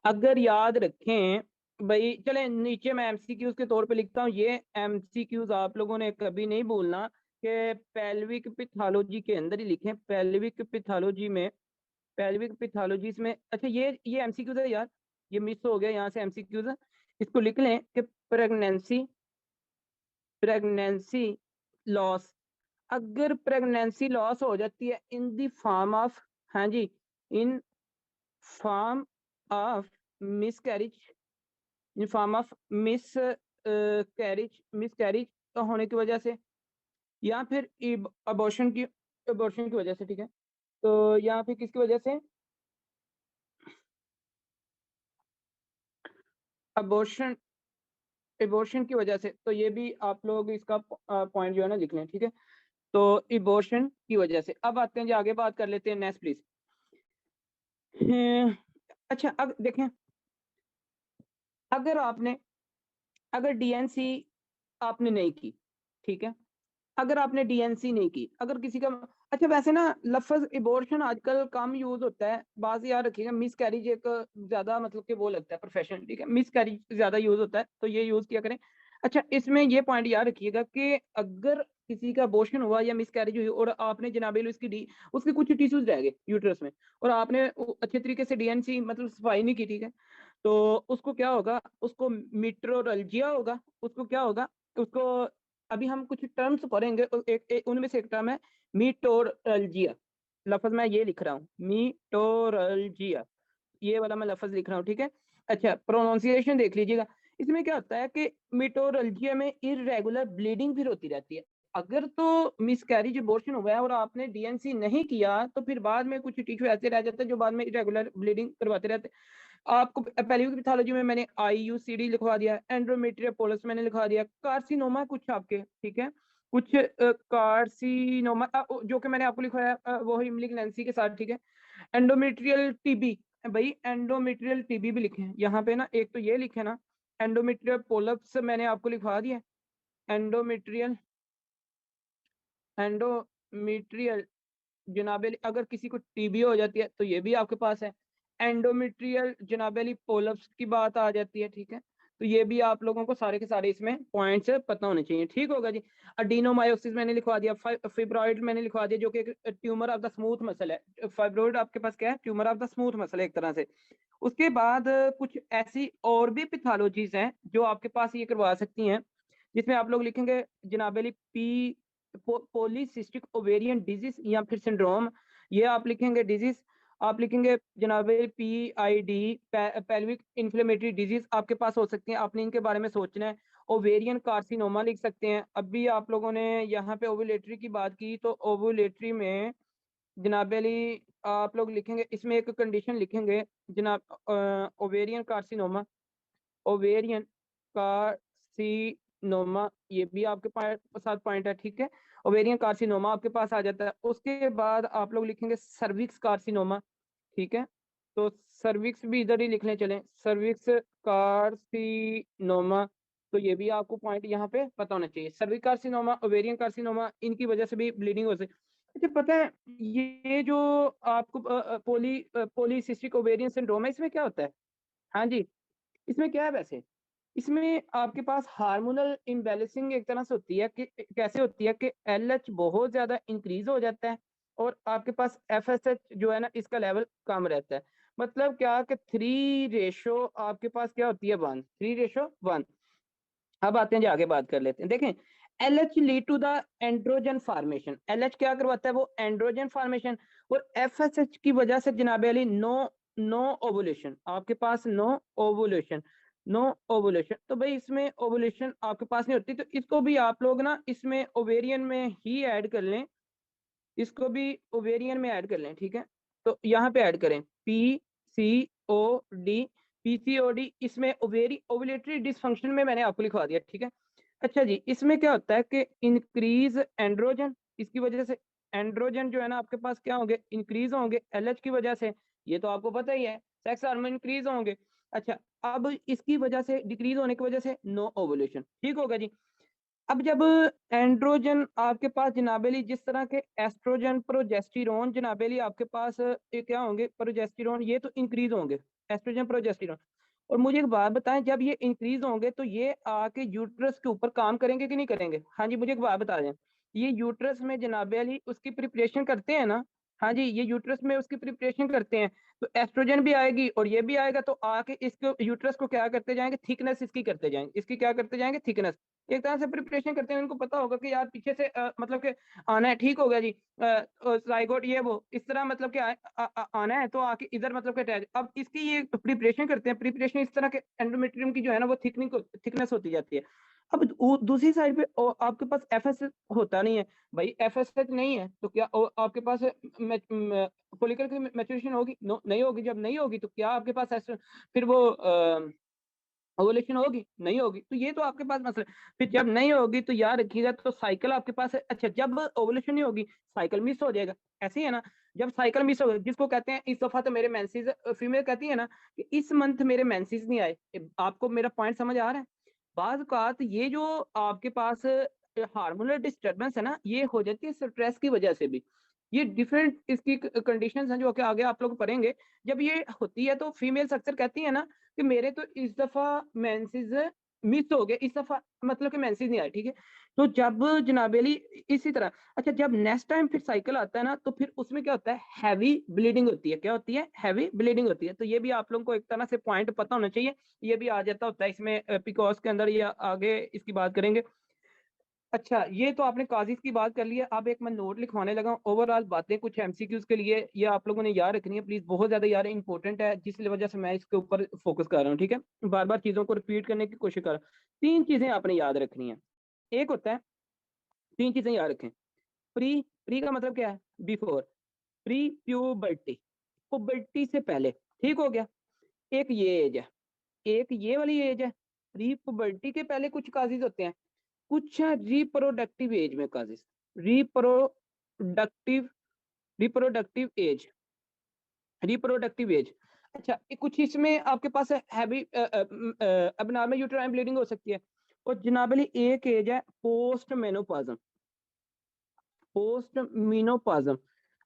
अगर याद रखें भाई, चले नीचे मैं एमसीक्यूज के तौर पे लिखता हूँ, ये एमसीक्यूज आप लोगों ने कभी नहीं भूलना कि पेल्विक पैथोलॉजी के अंदर ही लिखें, पेल्विक पैथोलॉजी में, पेल्विक पैथोलॉजी में, अच्छा ये एमसीक्यूज है यार, ये मिस हो गया, यहाँ से एमसीक्यूज है, इसको लिख लें कि प्रेगनेंसी, प्रेगनेंसी लॉस, अगर प्रेगनेंसी लॉस हो जाती है इन द फॉर्म ऑफ, हाँ जी, in form of miscarriage, in form of miscarriage होने की वजह से, या फिर अबॉर्शन की वजह से, ठीक है। तो यहाँ पे किसकी वजह से, अबॉर्शन एबॉर्शन की वजह से, तो ये भी आप लोग इसका पॉइंट जो है ना लिख लें, ठीक है। तो एबॉर्शन की वजह से। अब आते हैं जी, आगे बात कर लेते हैं, नेक्स्ट प्लीज। अच्छा, अब देखें, अगर आपने अगर डीएनसी आपने नहीं की, ठीक है, अगर आपने डीएनसी नहीं की, अगर किसी का, अच्छा वैसे ना लफ्ज एबॉर्शन आजकल कम यूज होता है, बात याद रखिएगा, मिस कैरिज एक ज्यादा मतलब कि वो लगता है प्रोफेशन, ठीक है, मिस कैरिज ज्यादा यूज होता है, तो ये यूज किया करें। अच्छा, इसमें ये पॉइंट याद रखिएगा कि अगर किसी का अबॉर्शन हुआ या मिस कैरिज हुई और आपने जनाबे उसके कुछ टिश्यूज रह गए यूट्रस में, और आपने अच्छे तरीके से डीएनसी मतलब सफाई नहीं की, ठीक है, तो उसको क्या होगा, उसको मीट्रोरल्जिया होगा, उसको क्या होगा, उसको अभी हम कुछ टर्म्स पढ़ेंगे, उनमें से एक टर्म है मीटोरल्जिया। लफ्ज मैं ये लिख रहा हूँ, मीटोरल्जिया, ये वाला मैं लफ्ज लिख रहा हूँ, ठीक है। अच्छा, प्रोनाउंसिएशन देख लीजिएगा। इसमें क्या होता है कि मीटोरल्जिया में इरेगुलर ब्लीडिंग फिर होती रहती है। अगर तो मिसकैरेज अबॉर्शन हुआ है और आपने डीएनसी नहीं किया, तो फिर बाद में कुछ टिश्यू ऐसे रह जाते हैं जो बाद में इरेगुलर ब्लीडिंग करवाते रहते हैं। आपको पहली पैथोलॉजी में मैंने IUCD लिखवा दिया, एंड्रोमेट्रियल पोलस मैंने लिखवा दिया, कार्सिनोमा कुछ आपके, ठीक है, कुछ कार्सिनोमा जो कि मैंने आपको लिखवाया वो हिमलिग्नेंसी के साथ, ठीक है। एंडोमेट्रियल टीबी, भाई एंडोमेट्रियल टीबी भी लिखे हैं यहाँ पे ना, एक तो ये लिखे ना, एंडोमेट्रियल पोलप्स मैंने आपको लिखवा दिया, एंडोमेट्रियल एंडोमेट्रियल जनाबेली, अगर किसी को टीबी हो जाती है तो ये भी आपके पास है। एंडोमेट्रियल जनाबेली पोलप्स की बात आ जाती है, ठीक है, तो ये भी आप लोगों को सारे के सारे इसमें पॉइंट्स पता होने चाहिए, ठीक होगा जी। अडीनोमायोसिस मैंने लिखवा दिया, फिब्रॉइड मैंने लिखवा दिया, जो कि एक tumour of the smooth muscle है। फाइब्रॉइड आपके पास क्या है, tumour of the smooth muscle है एक तरह से। उसके बाद कुछ ऐसी और भी पैथोलॉजीज हैं जो आपके पास ये करवा सकती हैं, जिसमें आप लोग लिखेंगे जनाबेली पॉलीसिस्टिक ओवेरियन डिजीज या फिर सिंड्रोम, ये आप लिखेंगे डिजीज, आप लिखेंगे जनाबे PID, पेल्विक इन्फ्लेमेटरी डिजीज आपके पास हो सकती हैं, आपने इनके बारे में सोचना है। ओवेरियन कार्सिनोमा लिख सकते हैं। अभी आप लोगों ने यहाँ पे ओवुलेटरी की बात की, तो ओवुलेटरी में जनाबेली आप लोग लिखेंगे, इसमें एक कंडीशन लिखेंगे जनाब, ओवेरियन कार्सिनोमा, ओवेरियन कार्सिनोमा, ये भी आपके साथ पॉइंट है, ठीक है। ओवेरियन कार्सिनोमा आपके पास आ जाता है। उसके बाद आप लोग लिखेंगे सर्विक्स कार्सिनोमा, ठीक है, तो सर्विक्स भी इधर ही लिखने चले, सर्विक्स कार्सिनोमा, तो ये भी आपको पॉइंट यहाँ पे पता होना चाहिए। सर्विक कार्सिनोमा, ओवेरियन कार्सिनोमा, इनकी वजह से भी ब्लीडिंग हो सकती है। अच्छा, पता है ये जो आपको पॉलीसिस्टिक ओवेरियन सिंड्रोम है, इसमें क्या होता है, हाँ जी, इसमें क्या है वैसे, इसमें आपके पास हार्मोनल इम्बैलेंसिंग एक तरह से होती है, कि कैसे होती है कि LH बहुत ज्यादा इंक्रीज हो जाता है और आपके पास FSH जो है ना, इसका लेवल कम रहता है। मतलब क्या कि 3 रेशो आपके पास क्या होती है, 1, 3:1। अब आते हैं जी, आगे बात कर लेते हैं। देखें, LH lead to the androgen formation, LH क्या करवाता है, वो एंड्रोजन फॉर्मेशन, और FSH की वजह से जनाब अली नो नो ओवुलेशन, आपके पास नो ओवुलेशन, नो ओवुलेशन, तो भाई इसमें ओवुलेशन आपके पास नहीं होती, तो इसको भी आप लोग ना इसमें ओवेरियन में ही ऐड कर लें, इसको भी ओवेरियन में ऐड कर लें, ठीक है। तो यहाँ पे ऐड करें PCOD, PCOD, इसमें ओवुलेटरी डिसफंक्शन में मैंने आपको लिखवा दिया, ठीक है। अच्छा जी, इसमें क्या होता है कि इंक्रीज एंड्रोजन, इसकी वजह से एंड्रोजन जो है ना आपके पास क्या होंगे, इंक्रीज होंगे LH की वजह से, ये तो आपको पता ही है, सेक्स हार्मोन इंक्रीज होंगे। अच्छा, अब इसकी वजह से, डिक्रीज होने की वजह से नो ओवुलेशन, ठीक होगा जी। अब जब एंड्रोजन आपके पास जनाबेली, जिस तरह के एस्ट्रोजन प्रोजेस्टिरोन जनाबेली आपके पास ये क्या होंगे, प्रोजेस्टिरोन, ये तो इंक्रीज होंगे, एस्ट्रोजन प्रोजेस्टिरोन। और मुझे एक बात बताएं, जब ये इंक्रीज होंगे तो ये आके यूट्रस के ऊपर काम करेंगे कि नहीं करेंगे, हाँ जी, मुझे एक बात बता दें, ये यूट्रस में जनाबे अली उसकी प्रिपरेशन करते हैं ना, हाँ जी, ये यूट्रस में उसकी प्रिपरेशन करते हैं, तो एस्ट्रोजन भी आएगी और ये भी आएगा, तो आके इसको यूट्रस को क्या करते जाएंगे, थिकनेस इसकी करते जाएंगे, इसकी क्या करते जाएंगे, थिकनेस। एक तरह से प्रिपरेशन करते हैं, उनको पता होगा कि यार पीछे से मतलब कि आना है, ठीक हो गया जी, जाइगोट ये वो इस तरह मतलब कि आना है, तो आके इधर मतलब कि अटैच। अब इसकी ये प्रिपरेशन करते हैं, प्रिपरेशन इस तरह के एंडोमेट्रियम की जो है ना वो थिकनेस होती जाती है। अब दूसरी साइड पे आपके पास एफएस होता नहीं है, भाई एफएसएच नहीं है तो क्या आपके पास फॉलिकल की मैच्योरेशन होगी? नहीं होगी। जब नहीं होगी तो क्या आपके पास फिर वो ओवुलेशन होगी? नहीं होगी। तो ये तो आपके पास मसला है। फिर जब नहीं होगी तो याद रखिएगा, तो साइकिल आपके पास है। अच्छा, जब ओवुलेशन नहीं होगी साइकिल मिस हो जाएगा, ऐसे ही है ना। जब साइकिल मिस होगा, जिसको कहते हैं इस दफा तो मेरे मेंसेस, फीमेल कहती है ना कि इस मंथ मेरे मेंसेस नहीं आए। आपको मेरा पॉइंट समझ आ रहा है? बात कात ये जो आपके पास हार्मोनल डिस्टर्बेंस है ना, ये हो जाती है स्ट्रेस की वजह से भी। ये डिफरेंट इसकी कंडीशंस हैं जो कि आगे आप लोग पढ़ेंगे। जब ये होती है तो फीमेल्स अक्सर कहती है ना कि मेरे तो इस दफा मेंसेस मिस हो गए, इस दफा मतलब कि मेंसेस नहीं आए, ठीक है। तो जब जनाबेली इसी तरह, अच्छा जब नेक्स्ट टाइम फिर साइकिल आता है ना, तो फिर उसमें क्या होता है, हैवी ब्लीडिंग होती है। क्या होती है? हैवी ब्लीडिंग होती है। तो ये भी आप लोगों को एक तरह से पॉइंट पता होना चाहिए। ये भी आ जाता होता है इसमें पिकॉस के अंदर, या आगे इसकी बात करेंगे। अच्छा, ये तो आपने काजिज की बात कर ली है। अब एक मैं नोट लिखवाने लगा हूँ, ओवरऑल बातें कुछ एमसीक्यूज के लिए, ये आप लोगों ने याद रखनी है प्लीज, बहुत ज्यादा यार इंपॉर्टेंट है, जिस वजह से मैं इसके ऊपर फोकस कर रहा हूँ, ठीक है। बार बार चीजों को रिपीट करने की कोशिश कर रहा हूँ। तीन चीजें आपने याद रखनी है। एक होता है, तीन चीजें याद रखें। प्री, प्री का मतलब क्या है? बिफोर। प्री प्यूबर्टी, पुबर्टी से पहले, ठीक हो गया। एक ये एज है, एक ये वाली एज है। प्री पुबर्टी के पहले कुछ काजिज होते हैं, कुछ है रिप्रोडक्टिव एज में causes. Reproductive, reproductive age, reproductive age. अच्छा, कुछ इसमें आपके पास हैवी अबनॉर्मल यूट्राइन ब्लीडिंग हो सकती है। और जनाबली एक एज है पोस्ट मेनोपॉज्म, पोस्ट मीनोपॉज्म।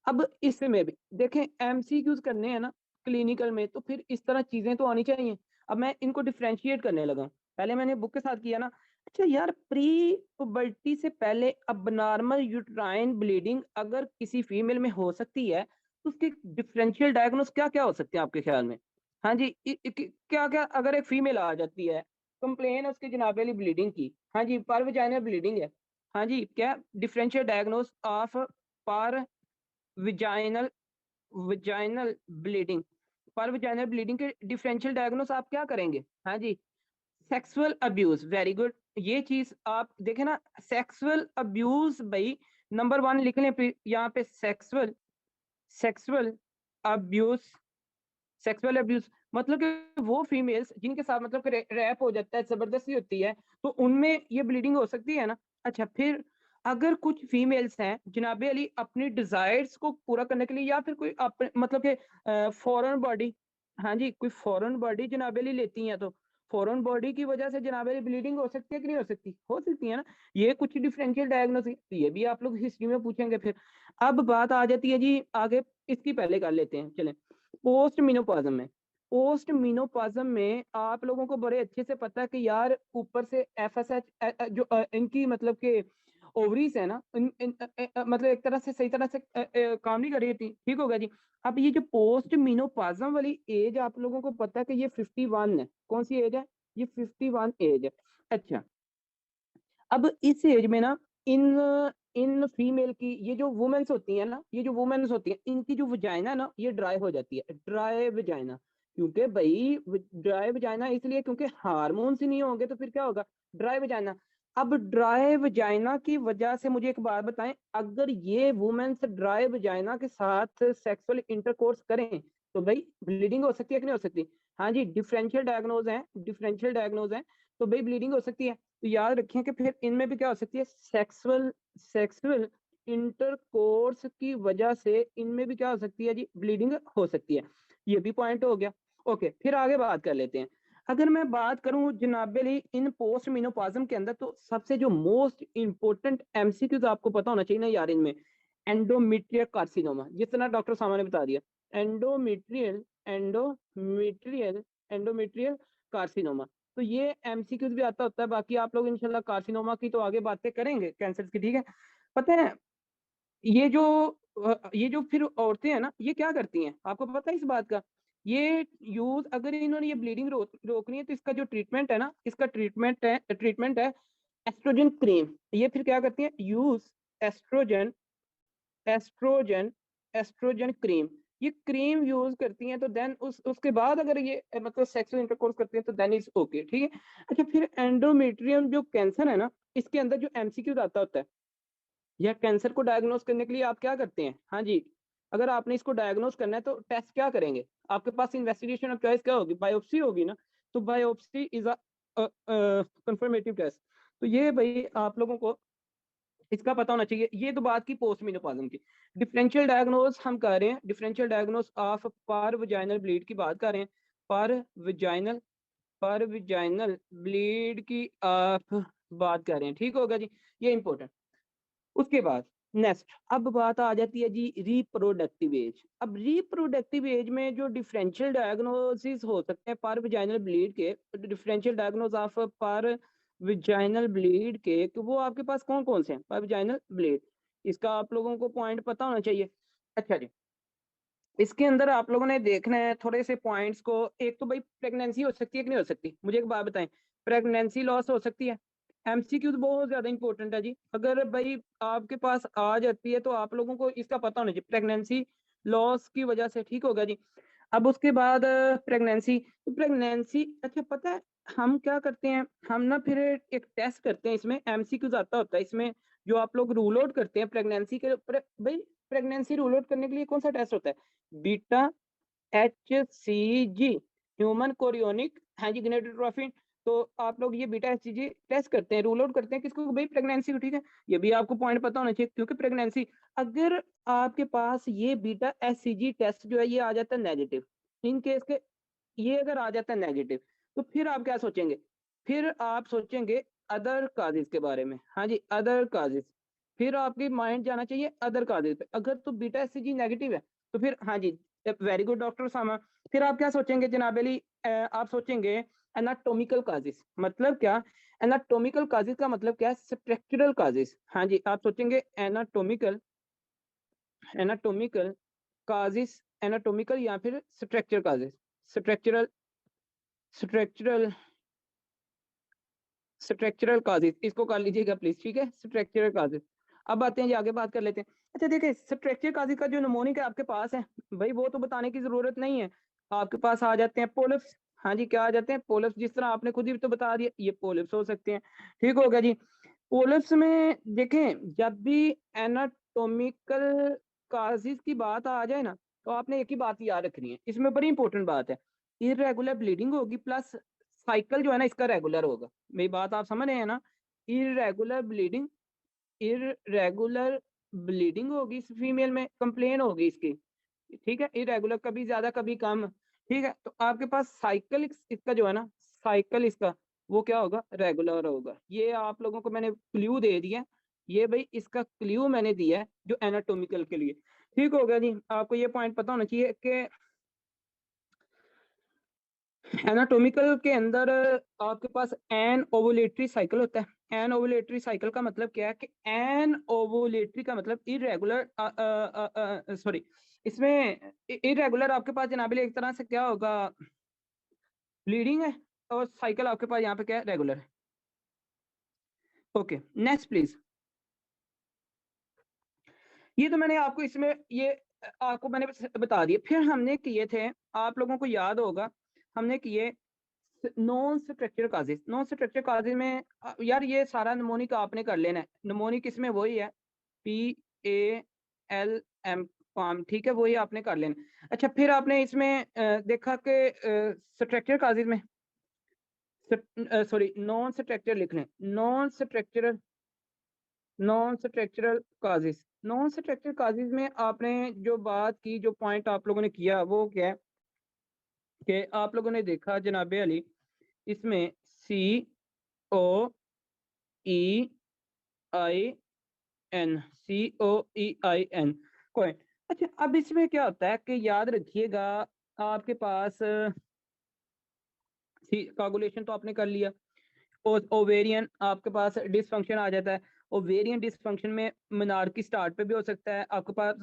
अब इसमें भी देखें, एमसीक्यूज करने हैं ना क्लिनिकल में, तो फिर इस तरह चीजें तो आनी चाहिए। अब मैं इनको डिफ्रेंशिएट करने लगा हूं। पहले मैंने बुक के साथ किया ना। अच्छा यार, प्री पुबर्टी से पहले अबनॉर्मल यूट्राइन ब्लीडिंग अगर किसी फीमेल में हो सकती है, तो उसके डिफरेंशियल डायग्नोस क्या क्या हो सकते हैं आपके ख्याल में? हाँ जी, क्या क्या अगर एक फीमेल आ जाती है, कंप्लेन है उसकी जनाबेली ब्लीडिंग की, हाँ जी पर वजाइनल ब्लीडिंग है, हाँ जी, क्या डिफरेंशियल डायग्नोस ऑफ पर विजाइनल, विजाइनल ब्लीडिंग, पर विजाइनल ब्लीडिंग के डिफरेंशियल डायग्नोस आप क्या करेंगे? हाँ जी, सेक्सुअल अब्यूज, वेरी गुड। ये चीज आप देखें ना, सेक्सुअल अब्यूज भाई नंबर वन लिख लें यहाँ पे, sexual, sexual abuse, sexual abuse मतलब कि वो फीमेल्स जिनके साथ मतलब कि रैप हो जाता है, जबरदस्ती होती है, तो उनमें ये ब्लीडिंग हो सकती है ना। अच्छा, फिर अगर कुछ फीमेल्स हैं जनाबे अली अपनी डिजायर्स को पूरा करने के लिए, या फिर कोई मतलब कि फॉरेन बॉडी, हाँ जी कोई फॉरेन बॉडी जनाबे अली लेती हैं, तो फॉरेन बॉडी की वजह से जनाबे अली ब्लीडिंग हो सकती है कि नहीं हो सकती? हो सकती है ना। ये कुछ डिफरेंशियल डायग्नोसिस, ये भी आप लोग हिस्ट्री में पूछेंगे फिर। अब बात आ जाती है जी आगे, इसकी पहले कर लेते हैं, चलें। पोस्ट मीनोपॉज्म में, पोस्ट मीनोपॉज्म में आप लोगों को बड़े अच्छे से पता है कि यार ऊपर से एफएसएच जो इनकी मतलब के ओवरीज है ना, मतलब एक तरह से सही तरह से काम नहीं कर रही थी, ठीक होगा जी। अब ये जो पोस्ट मीनोपॉज्म वाली एज आप लोगों को पता है कि ये 51 है। कौन सी एज है? ये 51 एज है। अच्छा, अब इस एज में ना, इन इन फीमेल की ये जो वुमेन्स होती है ना, ये जो वुमेन्स होती है, इनकी जो वजाइना है ना, ये ड्राई हो जाती है, ड्राई वजाइना। क्योंकि भाई ड्राई वजाइना इसलिए क्योंकि हार्मोन्स ही नहीं होंगे, तो फिर क्या होगा? Dry vagina. अब ड्राई वजाइना की वजह से मुझे एक बात बताएं, अगर ये वुमेन्स ड्राई वजाइना के साथ सेक्सुअल इंटरकोर्स करें, तो भाई ब्लीडिंग हो सकती है कि नहीं हो सकती? हाँ जी, डिफरेंशियल डायग्नोज है, डिफरेंशियल डायग्नोज है, तो भाई ब्लीडिंग हो सकती है। तो याद रखें कि फिर इनमें भी क्या हो सकती है, सेक्सुअल, सेक्सुअल इंटरकोर्स की वजह से इनमें भी क्या हो सकती है जी, ब्लीडिंग हो सकती है। ये भी पॉइंट हो गया। ओके, फिर आगे बात कर लेते हैं। अगर मैं बात करूं जनाबे इन पोस्ट मिनोपॉज्म के अंदर, तो सबसे जो मोस्ट इंपॉर्टेंट एमसीक्यूज आपको पता होना चाहिए ना यार इनमें, एंडोमेट्रियल कार्सिनोमा, जिस तरह डॉक्टर सामा ने बता दिया, एंडोमेट्रियल, एंडोमेट्रियल, एंडोमेट्रियल कार्सिनोमा। तो ये एमसीक्यूज भी आता होता है। बाकी आप लोग इंशाल्लाह कार्सिनोमा की तो आगे बातें करेंगे, कैंसर की, ठीक है। पता है ये जो ये जो फिर औरतें हैं ना, ये क्या करती हैं, आपको पता है इस बात का? ये यूज, अगर इन्होंने ये ब्लीडिंग रोकनी है, तो इसका जो ट्रीटमेंट है ना, इसका ट्रीटमेंट है एस्ट्रोजन क्रीम। ये फिर क्या करती है, use estrogen estrogen estrogen cream. ये क्रीम यूज करती हैं, तो देन उसके बाद अगर ये मतलब सेक्सुअल इंटरकोर्स करती हैं, तो देन इज ओके, ठीक है। अच्छा, फिर एंडोमेट्रियम जो कैंसर है ना, इसके अंदर जो एमसीक्यू आता होता है, या कैंसर को डायग्नोस करने के लिए आप क्या करते हैं, हाँ जी, अगर आपने इसको डायग्नोस करना है तो टेस्ट क्या करेंगे, आपके पास इन्वेस्टिगेशन ऑफ चॉइस क्या होगी, बायोप्सी होगी ना। तो biopsy is a confirmative test. तो ये भाई आप लोगों को इसका पता होना चाहिए। ये तो बात की पोस्ट मेनोपॉज़म की। डिफरेंशियल डायग्नोस हम कर रहे हैं, डिफरेंशियल डायग्नोस ऑफ पर वजाइनल ब्लीड की बात कर रहे हैं। पर वजाइनल पर वजाइनल ब्लीड की आप बात कर रहे हैं, ठीक होगा जी, ये इंपॉर्टेंट। उसके बाद नेक्स्ट, अब बात आ जाती है जी रिप्रोडक्टिव एज। अब रिप्रोडक्टिव एज में जो डिफरेंशियल डायग्नोसिस हो सकते हैं पर वजाइनल ब्लीड के, डिफरेंशियल डायग्नोस ऑफ पर वजाइनल ब्लीड के, तो वो आपके पास कौन कौन से हैं पर वजाइनल ब्लीड, इसका आप लोगों को पॉइंट पता होना चाहिए। अच्छा जी, इसके अंदर आप लोगों ने देखना है थोड़े से पॉइंट्स को। एक तो भाई प्रेगनेंसी हो सकती है कि नहीं हो सकती, मुझे एक बात बताएं, प्रेगनेंसी लॉस हो सकती है? एमसीक्यू तो बहुत ज्यादा इंपॉर्टेंट है जी, अगर भाई आपके पास आ जाती है तो आप लोगों को इसका पता होना चाहिए प्रेगनेंसी लॉस की वजह से, ठीक होगा जी। अब उसके बाद प्रेगनेंसी, तो प्रेगनेंसी, अच्छा पता है हम क्या करते हैं, हम ना फिर एक टेस्ट करते हैं, इसमें एमसीक्यूज आता होता है इसमें, जो आप लोग रूल आउट करते हैं प्रेगनेंसी के भाई प्रेगनेंसी रूल आउट करने के लिए कौन सा टेस्ट होता है, बीटा HCG, ह्यूमन कोरियोनिक हेंजिगनेटोट्रॉफी। तो आप लोग ये बीटा HCG टेस्ट करते हैं, रूल आउट करते हैं किसको, भाई प्रेगनेंसी को, ठीक है। ये भी आपको पॉइंट पता होना चाहिए, क्योंकि प्रेगनेंसी, अगर आपके पास ये बीटा HCG टेस्ट जो है ये आ जाता है नेगेटिव, इन केस के ये अगर आ जाता है नेगेटिव, तो फिर आप क्या सोचेंगे, फिर आप सोचेंगे अदर काजेज के बारे में, हाँ जी, अदर काजेज। फिर आपकी माइंड जाना चाहिए अदर काजेज पे। अगर तो बीटा HCG नेगेटिव है, तो फिर हाँ जी, वेरी गुड डॉक्टर सामा। फिर आप क्या सोचेंगे जनाब अली, आप सोचेंगे एनाटोमिकल काजेज। मतलब क्या, एनाटोमिकल काजेज का मतलब क्या है, स्ट्रक्चरल काजेज। हाँ जी, आप सोचेंगे एनाटोमिकल एनाटोमिकल काजेज, एनाटोमिकल या फिर structural causes, structural structural structural causes, इसको कर लीजिएगा प्लीज, ठीक है, स्ट्रक्चरल काजेज। अब आते हैं जी, आगे बात कर लेते हैं। अच्छा देखिए, स्ट्रक्चरल काजेज का जो नमोनिक है आपके पास है, भाई वो तो बताने की जरूरत नहीं है, आपके पास आ जाते हैं पोलिप्स। हाँ जी, क्या आ जाते हैं, पोलिप्स, जिस तरह आपने खुद ही तो बता दिया, ये पोलिप्स हो सकते हैं, ठीक हो गया जी। पोलिप्स में देखें, जब भी एनाटोमिकल काजेज की बात आ जाए ना, तो आपने एक ही बात याद रखनी है, इसमें बड़ी इंपॉर्टेंट बात है, इरेगुलर ब्लीडिंग होगी, प्लस साइकिल जो है ना इसका रेगुलर होगा। मेरी बात आप समझ रहे हैं ना, इरेगुलर ब्लीडिंग, इरेगुलर ब्लीडिंग होगी इस फीमेल में, कंप्लेन होगी इसकी, ठीक है, इरेगुलर, कभी ज्यादा कभी कम, ठीक है। तो आपके पास साइकिल इसका जो है ना, साइकिल इसका वो क्या होगा, रेगुलर होगा। ये आप लोगों को मैंने क्ल्यू दे दिया, ये भाई इसका क्ल्यू मैंने दिया है जो एनाटोमिकल के लिए, ठीक होगा जी। आपको ये पॉइंट पता होना चाहिए कि एनाटोमिकल के अंदर आपके पास एन ओवुलेटरी साइकिल होता है। एन ओवुलेटरी साइकिल का मतलब क्या है कि एन ओवुलेटरी का मतलब इरेगुलर, सॉरी, इसमें इरेगुलर आपके पास जनाब एक तरह से क्या होगा, ब्लीडिंग है, और साइकिल आपके पास यहाँ पे क्या है, रेगुलर है। Okay, next please. ये तो मैंने आपको इसमें ये आपको मैंने बता दिया। फिर हमने किए थे, आप लोगों को याद होगा, हमने किए non structural causes. Non structural causes में यार ये सारा नमोनिक आपने कर लेना है, नमोनिक इसमें वही है, PALM फॉर्म, ठीक है, वही आपने कर लेना। अच्छा, फिर आपने इसमें देखा कि स्ट्रक्चरल काजेज में, सॉरी, नॉन स्ट्रक्चरल लिख लें, non structural causes. Non structural causes में आपने जो बात की, जो पॉइंट आप लोगों ने किया वो क्या है कि आप लोगों ने देखा जनाबे अली, इसमें COEIN, COEIN कोई। अच्छा, अब इसमें क्या होता है कि याद रखिएगा, आपके पास कागुलेशन तो आपने कर लिया, ओवेरियन आपके पास डिसफंक्शन आ जाता है। ओवेरियन डिसफंक्शन में मेनार्की स्टार्ट पे भी हो सकता है, आपके पास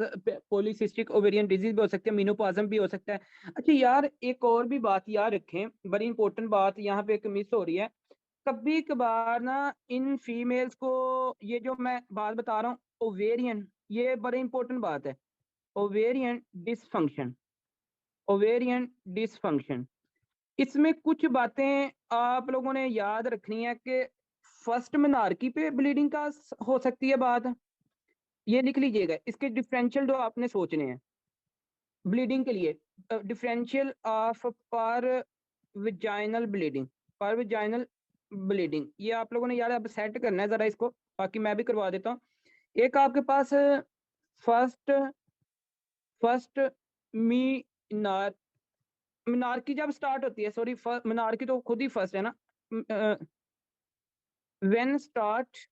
पॉलीसिस्टिक ओवेरियन डिजीज भी हो सकती है, मेनोपॉज़म भी हो सकता है। अच्छा यार, एक और भी बात याद रखें, बड़ी इंपॉर्टेंट बात यहाँ पे एक मिस हो रही है। कभी कभार ना इन फीमेल्स को, ये जो मैं बात बता रहा हूँ ओवेरियन, ये बड़ी इंपॉर्टेंट बात है। ओवेरियन डिसफंक्शन, ओवेरियन डिसफंक्शन, इसमें कुछ बातें आप लोगों ने याद रखनी है कि फर्स्ट मेनार्की पे ब्लीडिंग का हो सकती है बात, ये लिख लीजिएगा। इसके डिफरेंशियल जो आपने सोचने हैं ब्लीडिंग के लिए, डिफरेंशियल ऑफ पर विजाइनल ब्लीडिंग, पर विजाइनल ब्लीडिंग, ये आप लोगों ने यार अब सेट करना है जरा इसको, बाकी मैं भी करवा देता हूँ। एक आपके पास फर्स्ट फर्स्ट मीनार, मिनारकी जब स्टार्ट होती है, सॉरी मिनारकी तो खुद ही फर्स्ट है ना, व्हेन स्टार्ट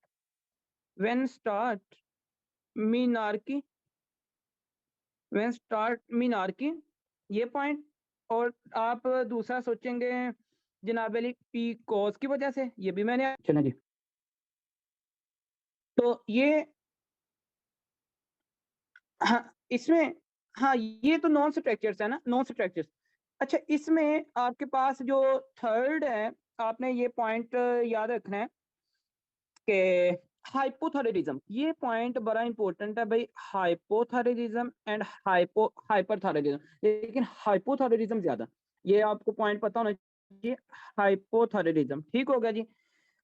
मिनारकी, व्हेन स्टार्ट मिनारकी, ये पॉइंट। और आप दूसरा सोचेंगे जनाब अली पी कॉज की वजह से, ये भी मैंने चला जी। तो ये, हाँ इसमें, हाँ ये तो नॉन स्ट्रक्चर्स है ना, नॉन स्ट्रक्चर्स। अच्छा, इसमें आपके पास जो थर्ड है, आपने ये पॉइंट याद रखना है कि हाइपोथायराइडिज्म, ये पॉइंट बड़ा इंपॉर्टेंट है भाई। हाइपोथायराइडिज्म एंड हाइपरथायराइडिज्म, लेकिन हाइपोथायराइडिज्म ज्यादा, ये आपको पॉइंट पता होना चाहिए। हाइपोथायराइडिज्म, ठीक हो गया जी,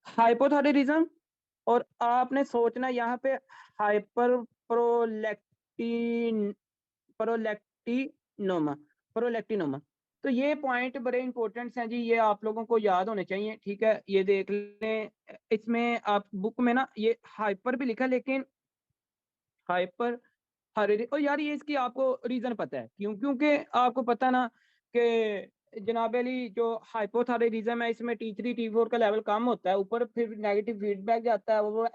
हाइपोथायराइडिज्म। और आपने सोचना यहाँ पे हाइपर प्रोलैक्टिन, प्रोलैक्टिनोमा, प्रोलैक्टिनोमा। तो ये पॉइंट बड़े इंपॉर्टेंट हैं जी, ये आप लोगों को याद होने चाहिए, ठीक है। ये देख लें, इसमें आप बुक में ना ये हाइपर भी लिखा है, लेकिन हाइपर हरे, और यार ये इसकी आपको रीजन पता है क्यों, क्योंकि आपको पता ना कि जनाब अली जो हाइपोथायराइडिज्म है, इसमें T3 T4 का लेवल कम होता है, ऊपर फिर नेगेटिव फीडबैक जाता है, वो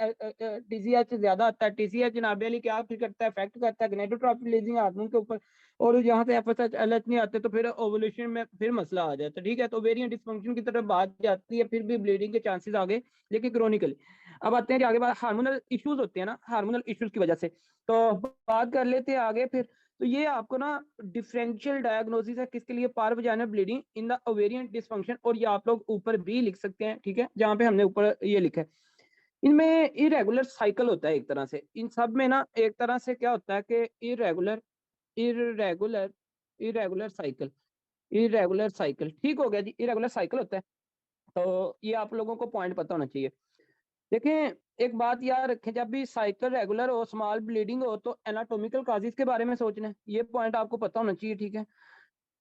TCH ज्यादा आता है। TCH जनाब अली क्या फिर करता है, इफेक्ट करता है गनेटोट्रॉफी रिलीजिंग हार्मोन के ऊपर, और यहाँ से FSH LH नहीं आते, तो फिर ओवुलेशन में फिर मसला आ जाता है, ठीक है। तो ओवेरियन डिसफंक्शन की तरफ बात जाती है, फिर भी ब्लीडिंग के चांसेस आगे, लेकिन क्रोनिकली। अब आते हैं कि आगे बात हार्मोनल इश्यूज होते हैं ना, हार्मोनल इश्यूज की वजह से, तो बात कर लेते हैं आगे फिर। तो ये आपको ना डिफरेंशियल डायग्नोसिस है किसके लिए, per vaginal bleeding in the ovarian dysfunction, और ये आप लोग ऊपर भी लिख सकते हैं, ठीक है, जहां पे हमने ऊपर ये लिखा है। इनमें इरेगुलर साइकिल होता है एक तरह से, इन सब में ना एक तरह से क्या होता है कि irregular irregular irregular cycle, irregular cycle, ठीक हो गया जी, इरेगुलर साइकिल होता है। तो ये आप लोगों को पॉइंट पता होना चाहिए। देखें, एक बात याद रखें, जब भी साइकिल रेगुलर हो, स्मॉल ब्लीडिंग हो, तो एनाटॉमिकल काजेस के बारे में सोचना है, ये पॉइंट आपको पता होना चाहिए, ठीक है।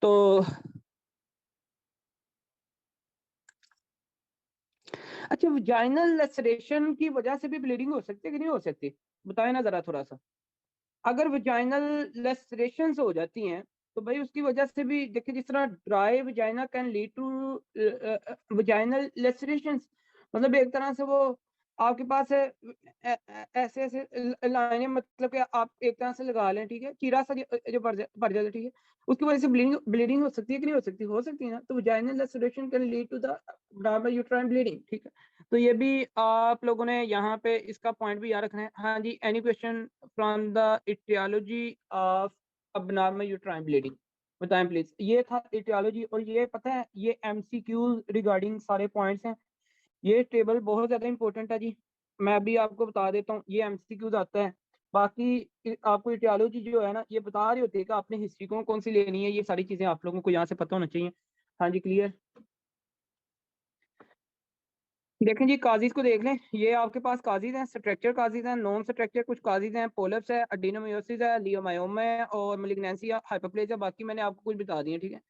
तो अच्छा, वजाइनल लेसरेशन की वजह से भी ब्लीडिंग हो सकती है कि नहीं हो सकती, बताएं ना जरा थोड़ा सा। अगर वजाइनल लेसरेशन हो जाती हैं, तो भाई उसकी वजह से भी देखिए, जिस तरह dry vagina can lead to vaginal laceration, मतलब एक तरह से वो आपके पास है ऐसे ऐसे लाइनें, मतलब कि आप एक तरह से लगा लें, ठीक है, चीरा सा जो भर जाता है, ठीक है, उसकी वजह से ब्लीडिंग ब्लीडिंग हो सकती है कि नहीं हो सकती, हो सकती है ना। तो vaginal laceration can lead to the डायबर यूट्राइन ब्लीडिंग, ठीक है। तो ये भी आप लोगों ने यहाँ पे इसका पॉइंट भी याद रखना है। हाँ जी, any question from the etiology of abnormal uterine bleeding, बताएं प्लीज। ये था इटियोलॉजी, और ये पता है ये MCQ रिगार्डिंग सारे पॉइंट्स हैं। ये टेबल बहुत ज्यादा इंपॉर्टेंट है जी, मैं अभी आपको बता देता हूँ, ये MCQ आता है। बाकी आपको इटियोलॉजी जो है ना, ये बता रही होती है कि आपने हिस्ट्री कौन सी लेनी है, ये सारी चीजें आप लोगों को यहाँ से पता होना चाहिए। हाँ जी, क्लियर। देखें जी, काजीज को देख लें, ये आपके पास काजीज हैं, स्ट्रक्चर काजीज हैं, नॉन स्ट्रक्चर कुछ काजीज हैं, पोलप्स है, एडिनोमायोसिस है, लियोमायोमा है, और मेलिग्नेंसी है, हाइपरप्लेजिया, बाकी मैंने आपको कुछ बता दिए, ठीक है।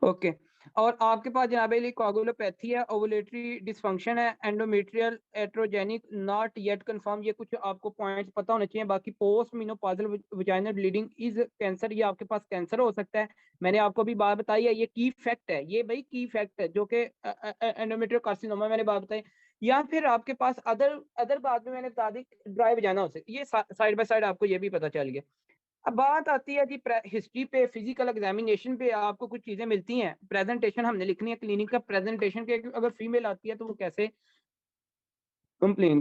ओके। और आपके पास जनाब कोगुलोपैथी है, ओवुलेटरी डिसफंक्शन है, endometrial iatrogenic not yet confirm, ये कुछ आपको पॉइंट्स पता होने चाहिए। बाकी post menopausal vaginal bleeding is cancer, ये आपके पास कैंसर हो सकता है, मैंने आपको भी बात बताई है, ये की फैक्ट है, ये भाई की फैक्ट है, जो कि एंडोमेट्रियल कार्सिनोमा मैंने बात बताई। या फिर आपके पास अदर अदर बात में मैंने बता दी, ड्राई वजाइना हो सकती है, ये साइड बाय साइड आपको ये भी पता चल गया। अब बात आती है जी हिस्ट्री पे, फिजिकल एग्जामिनेशन पे आपको कुछ चीजें मिलती हैं, प्रेजेंटेशन हमने लिखनी है, क्लिनिक का प्रेजेंटेशन के अगर फीमेल आती है तो वो कैसे कंप्लेन